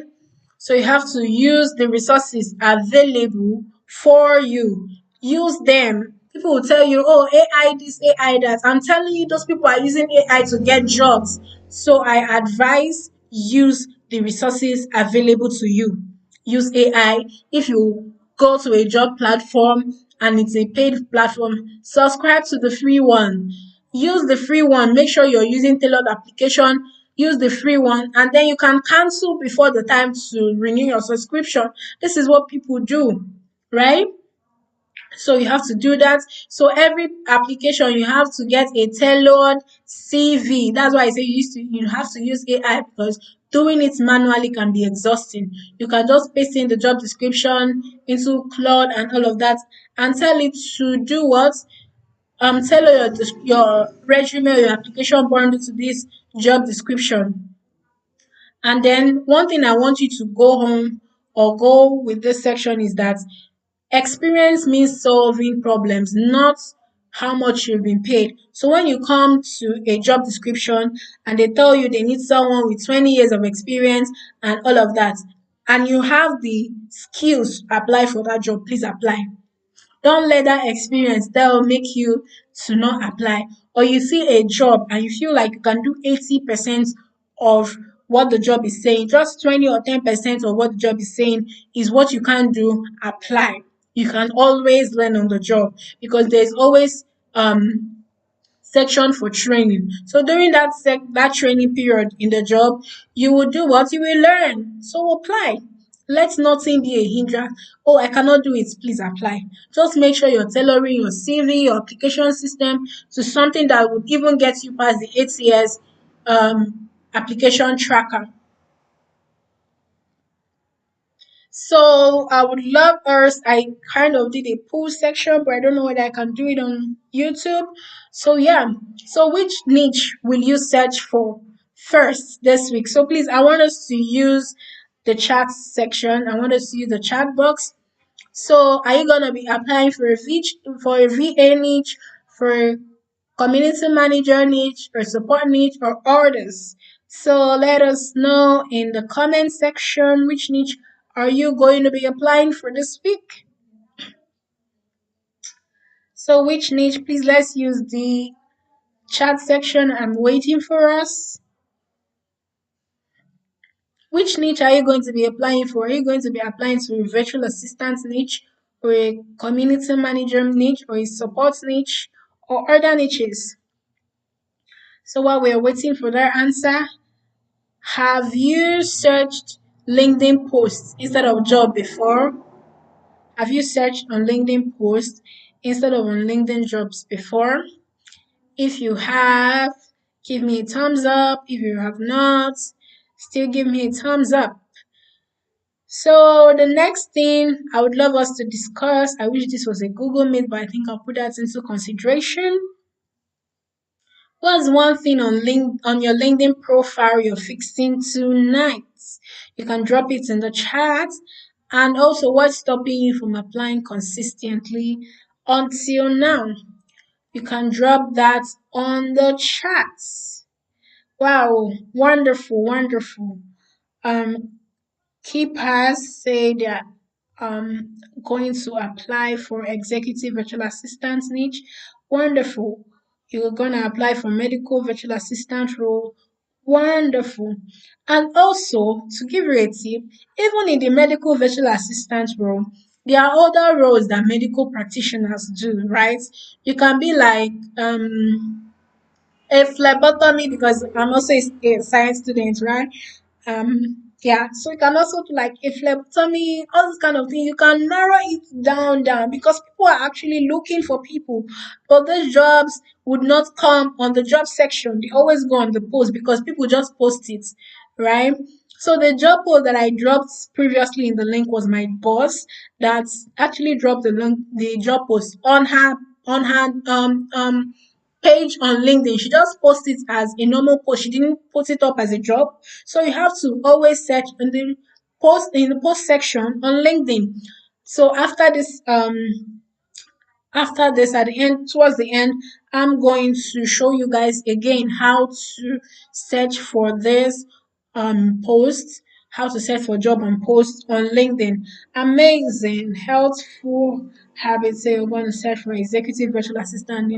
So you have to use the resources available for you. Use them. People will tell you, oh, AI this, AI that. I'm telling you, those people are using AI to get jobs. So I advise use the resources available to you. Use AI. If you go to a job platform and it's a paid platform, subscribe to the free one. Use the free one. Make sure you're using tailored application. Use the free one, and then you can cancel before the time to renew your subscription. This is what people do, right? So you have to do that. So every application you have to get a tailored CV. That's why I say you have to use AI, because doing it manually can be exhausting. You can just paste in the job description into Claude and all of that, and tell it to do what? Tailor your resume or your application bundle to this job description. And then one thing I want you to go home or go with this section is that experience means solving problems, not how much you've been paid. So when you come to a job description and they tell you they need someone with 20 years of experience and all of that, and you have the skills to apply for that job, please apply. Don't let that experience that will make you to not apply. Or you see a job and you feel like you can do 80% of what the job is saying, just 20 or 10% of what the job is saying is what you can do, apply. You can always learn on the job, because there's always section for training. So during that training period in the job, you will do what? You will learn. So apply. Let nothing be a hindrance. Oh, I cannot do it. Please apply. Just make sure you're tailoring your CV, your application system to something that would even get you past the 8 years application tracker. So I would love us. I kind of did a poll section, but I don't know whether I can do it on YouTube. So yeah. So which niche will you search for first this week? So please, I want us to use the chat section. I want us to use the chat box. So are you gonna be applying for a VA niche, for a community manager niche, or support niche, or orders? So let us know in the comment section which niche are you going to be applying for this week. So which niche? Please let's use the chat section. I'm waiting for us. Which niche are you going to be applying for? Are you going to be applying to a virtual assistant niche, or a community manager niche, or a support niche, or other niches? So while we're waiting for that answer, have you searched LinkedIn posts instead of job before? Have you searched on LinkedIn posts instead of on LinkedIn jobs before? If you have, give me a thumbs up. If you have not, still give me a thumbs up. So the next thing I would love us to discuss, I wish this was a Google Meet, but I think I'll put that into consideration. What's one thing on your LinkedIn profile you're fixing tonight? You can drop it in the chat. And also, what's stopping you from applying consistently until now? You can drop that on the chat. Wow, wonderful, wonderful. Um, Keepers say they're going to apply for executive virtual assistant niche. Wonderful. You're gonna apply for medical virtual assistant role. Wonderful. And also, to give you a tip, even in the medical virtual assistant role, there are other roles that medical practitioners do, right? You can be like a phlebotomy, because I'm also a science student, right? Yeah, so you can also do like a phlebotomy, all this kind of thing. You can narrow it down because people are actually looking for people, but those jobs would not come on the job section. They always go on the post because people just post it, right? So the job post that I dropped previously in the link was my boss that actually dropped the job post on her page on LinkedIn. She just posts it as a normal post. She didn't put it up as a job. So you have to always search in the post section on LinkedIn. So after this at the end, towards the end, I'm going to show you guys again how to search for this post, how to search for job on post on LinkedIn. Amazing, healthful habits. Say you're going to search for executive virtual assistant.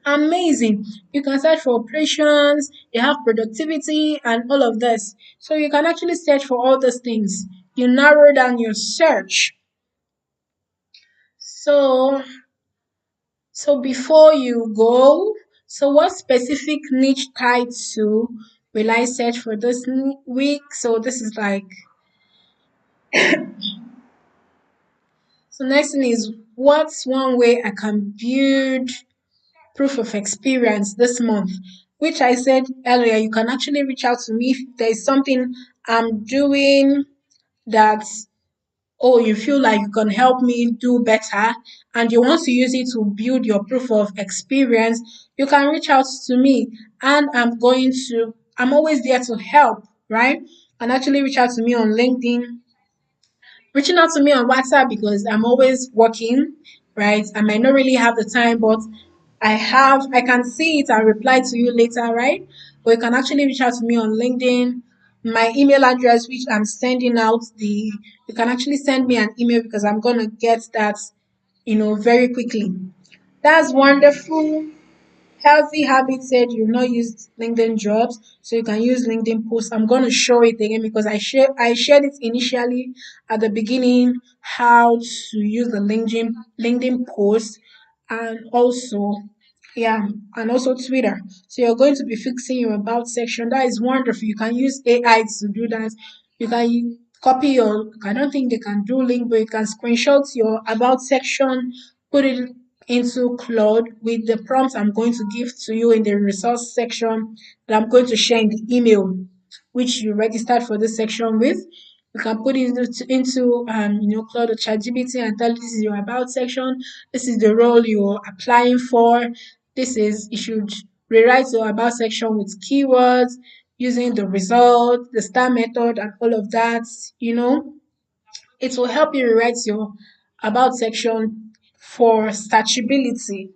Amazing. You can search for operations, you have productivity, and all of this. So you can actually search for all those things. You narrow down your search. So, so before you go, so what specific niche title will I search for this week? So this is like, so next thing is what's one way I can build proof of experience this month? Which I said earlier, you can actually reach out to me if there's something I'm doing that, oh, you feel like you can help me do better and you want to use it to build your proof of experience, you can reach out to me and I'm always there to help, right? And actually reach out to me on LinkedIn, reaching out to me on WhatsApp because I'm always working, right? I might not really have the time, but I can see it and reply to you later, right? But you can actually reach out to me on LinkedIn. My email address, which I'm sending out you can actually send me an email because I'm gonna get that, very quickly. That's wonderful. Healthy Habit said you've not used LinkedIn Jobs, so you can use LinkedIn Posts. I'm going to show it again because I shared it initially at the beginning how to use the LinkedIn Post, and also, yeah, and also Twitter. So you're going to be fixing your about section. That is wonderful. You can use AI to do that. You can copy your, I don't think they can do link, but you can screenshot your about section, put it into Claude with the prompts I'm going to give to you in the resource section that I'm going to share in the email, which you registered for this section with. You can put it into Claude or ChatGPT and tell this is your about section. This is the role you're applying for. You should rewrite your about section with keywords using the result, the star method, and all of that. It will help you rewrite your about section for searchability.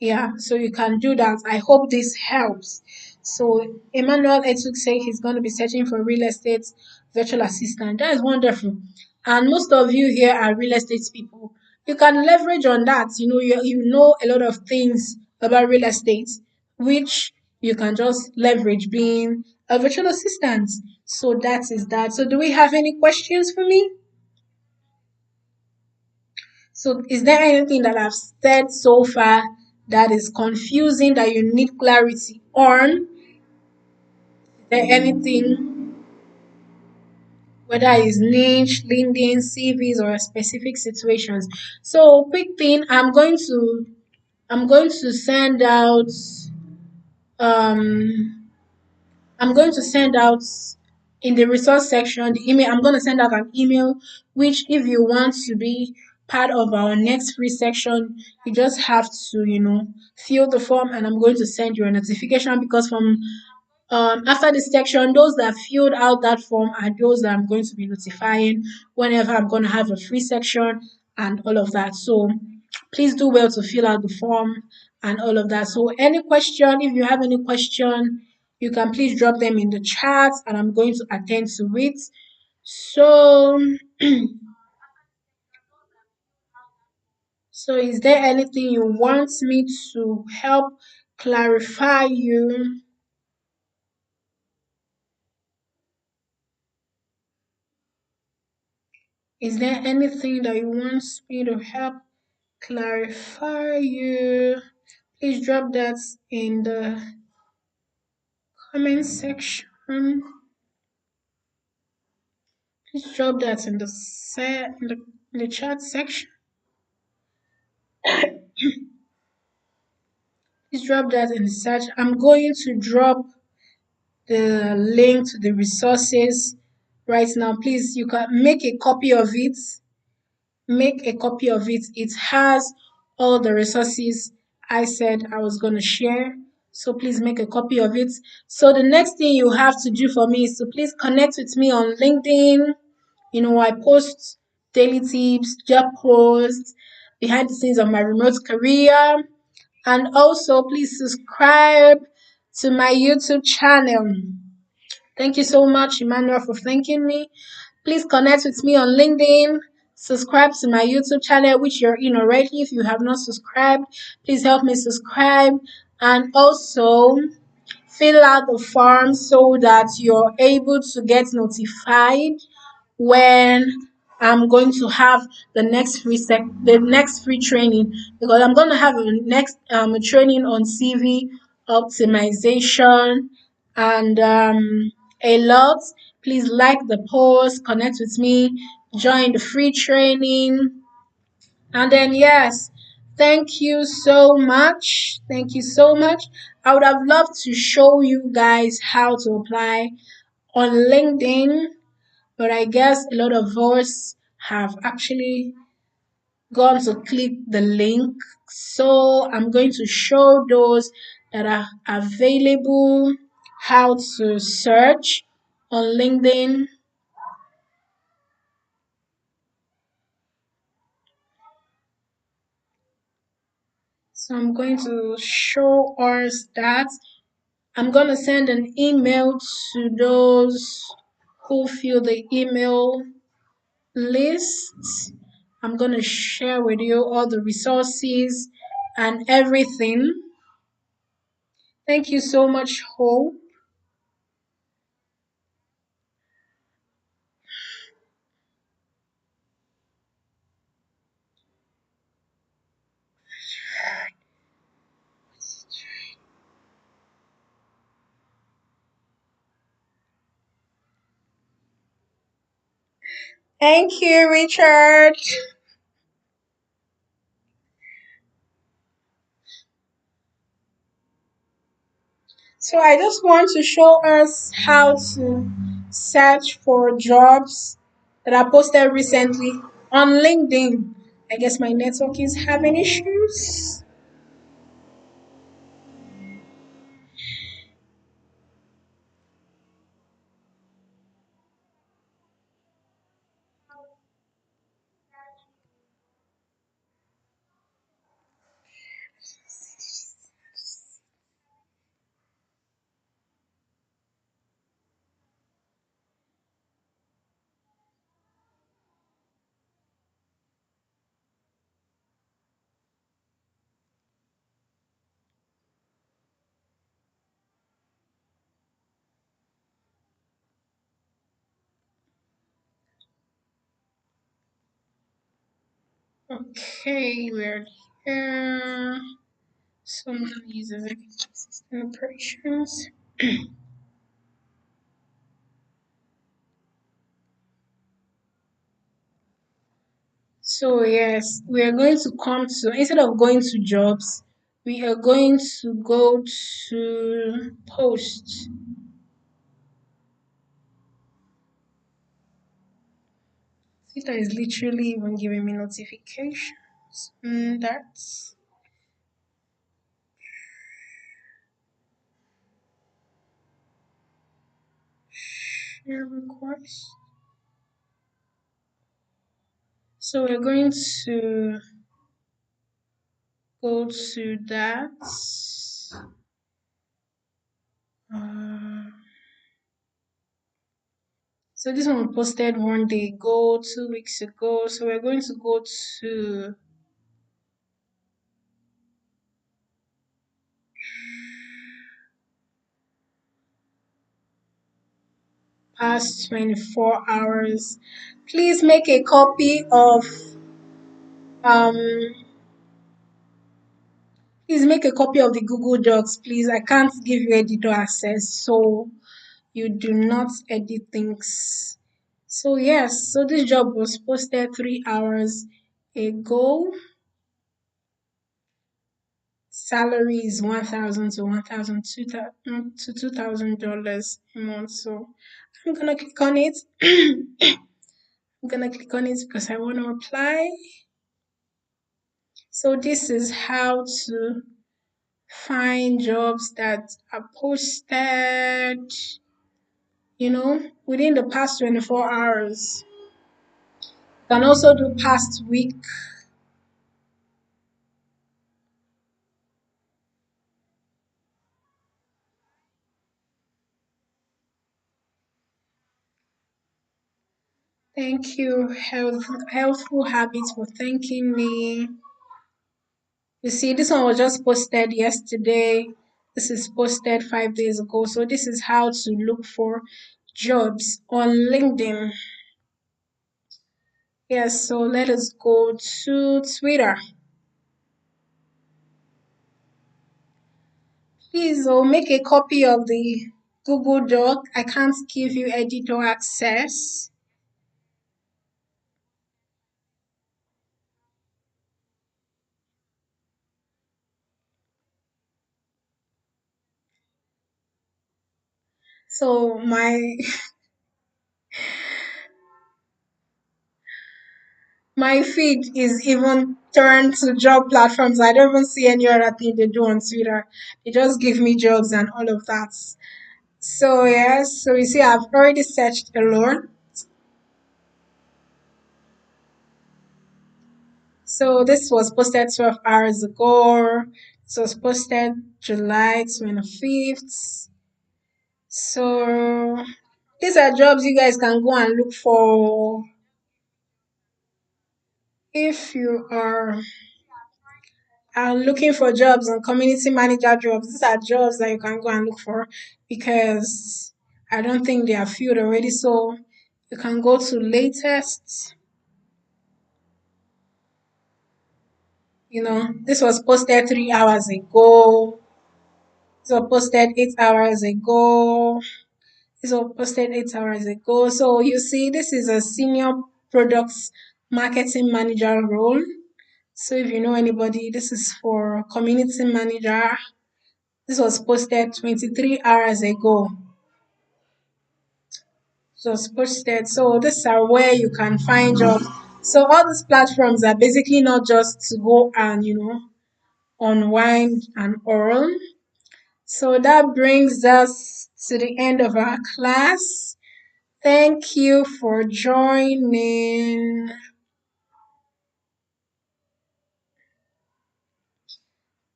Yeah, so you can do that. I hope this helps. So Emmanuel Etuk say he's going to be searching for real estate virtual assistant. That is wonderful. And most of you here are real estate people. You can leverage on that. You know a lot of things about real estate, which you can just leverage being a virtual assistant. So that is that. So do we have any questions for me? So, is there anything that I've said so far that is confusing that you need clarity on? Is there anything, whether it's niche, LinkedIn, CVs, or specific situations? So, quick thing, I'm going to send out um I'm going to send out in the resource section the email. I'm going to send out an email, which, if you want to be part of our next free section, you just have to, fill the form, and I'm going to send you a notification because from after this section, those that filled out that form are those that I'm going to be notifying whenever I'm going to have a free section and all of that. So please do well to fill out the form and all of that. So any question, if you have any question, you can please drop them in the chat and I'm going to attend to it. So, so is there anything you want me to help clarify you? Is there anything that you want me to help clarify you? Please drop that in the comment section. Please drop that in the chat section. Please drop that in the search. I'm going to drop the link to the resources right now. Please, you can make a copy of it. Make a copy of it. It has all the resources I said I was going to share. So please make a copy of it. So the next thing you have to do for me is to please connect with me on LinkedIn. I post daily tips, job posts, behind the scenes of my remote career. And also, please subscribe to my YouTube channel. Thank you so much, Emmanuel, for thanking me. Please connect with me on LinkedIn. Subscribe to my YouTube channel, which you're in already. If you have not subscribed, please help me subscribe. And also, fill out the form so that you're able to get notified when I'm going to have the next free training, because I'm going to have a next training on CV optimization and a lot. Please like the post, connect with me, join the free training, and then yes, thank you so much. Thank you so much. I would have loved to show you guys how to apply on LinkedIn, but I guess a lot of us have actually gone to click the link. So I'm going to show those that are available how to search on LinkedIn. So I'm going to show us that. I'm going to send an email to those who fill the email list. I'm going to share with you all the resources and everything. Thank you so much, Hope. Thank you, Richard. So I just want to show us how to search for jobs that are posted recently on LinkedIn. I guess my network is having issues. Okay, we're here. Someone uses system operations. So yes, we are going to come to, instead of going to jobs, we are going to go to posts. Twitter is literally even giving me notifications. That's share request. So we're going to go to that. Uh, so this one was posted one day ago, 2 weeks ago. So we're going to go to past 24 hours. Please make a copy of um please make a copy of the Google Docs, please. I can't give you editor access, so you do not edit things. So yes, so this job was posted 3 hours ago. Salary is 1,000 to 2,000 dollars a month. So I'm gonna click on it. I'm gonna click on it because I want to apply. So this is how to find jobs that are posted, within the past 24 hours. You can also do past week. Thank you, Healthful Habits, for thanking me. You see, this one was just posted yesterday. This is posted 5 days ago. So this is how to look for jobs on LinkedIn. Yes, so let us go to Twitter. Please, make a copy of the Google Doc. I can't give you editor access. So my feed is even turned to job platforms. I don't even see any other thing they do on Twitter. They just give me jobs and all of that. So yes, so you see, I've already searched alone. So this was posted 12 hours ago. This was posted July 25th. So these are jobs you guys can go and look for if you are looking for jobs and community manager jobs. These are jobs that you can go and look for because I don't think they are filled already. So you can go to latest. This was posted 3 hours ago. This was posted 8 hours ago. This was posted 8 hours ago. So you see, this is a senior products marketing manager role. So if you know anybody, this is for community manager. This was posted 23 hours ago. So it's posted. So these are where you can find jobs. So all these platforms are basically not just to go and unwind and earn. So that brings us to the end of our class. Thank you for joining.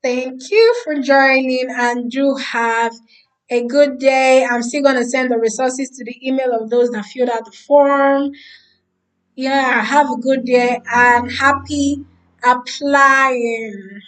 Thank you for joining and do have a good day. I'm still going to send the resources to the email of those that filled out the form. Yeah, have a good day and happy applying.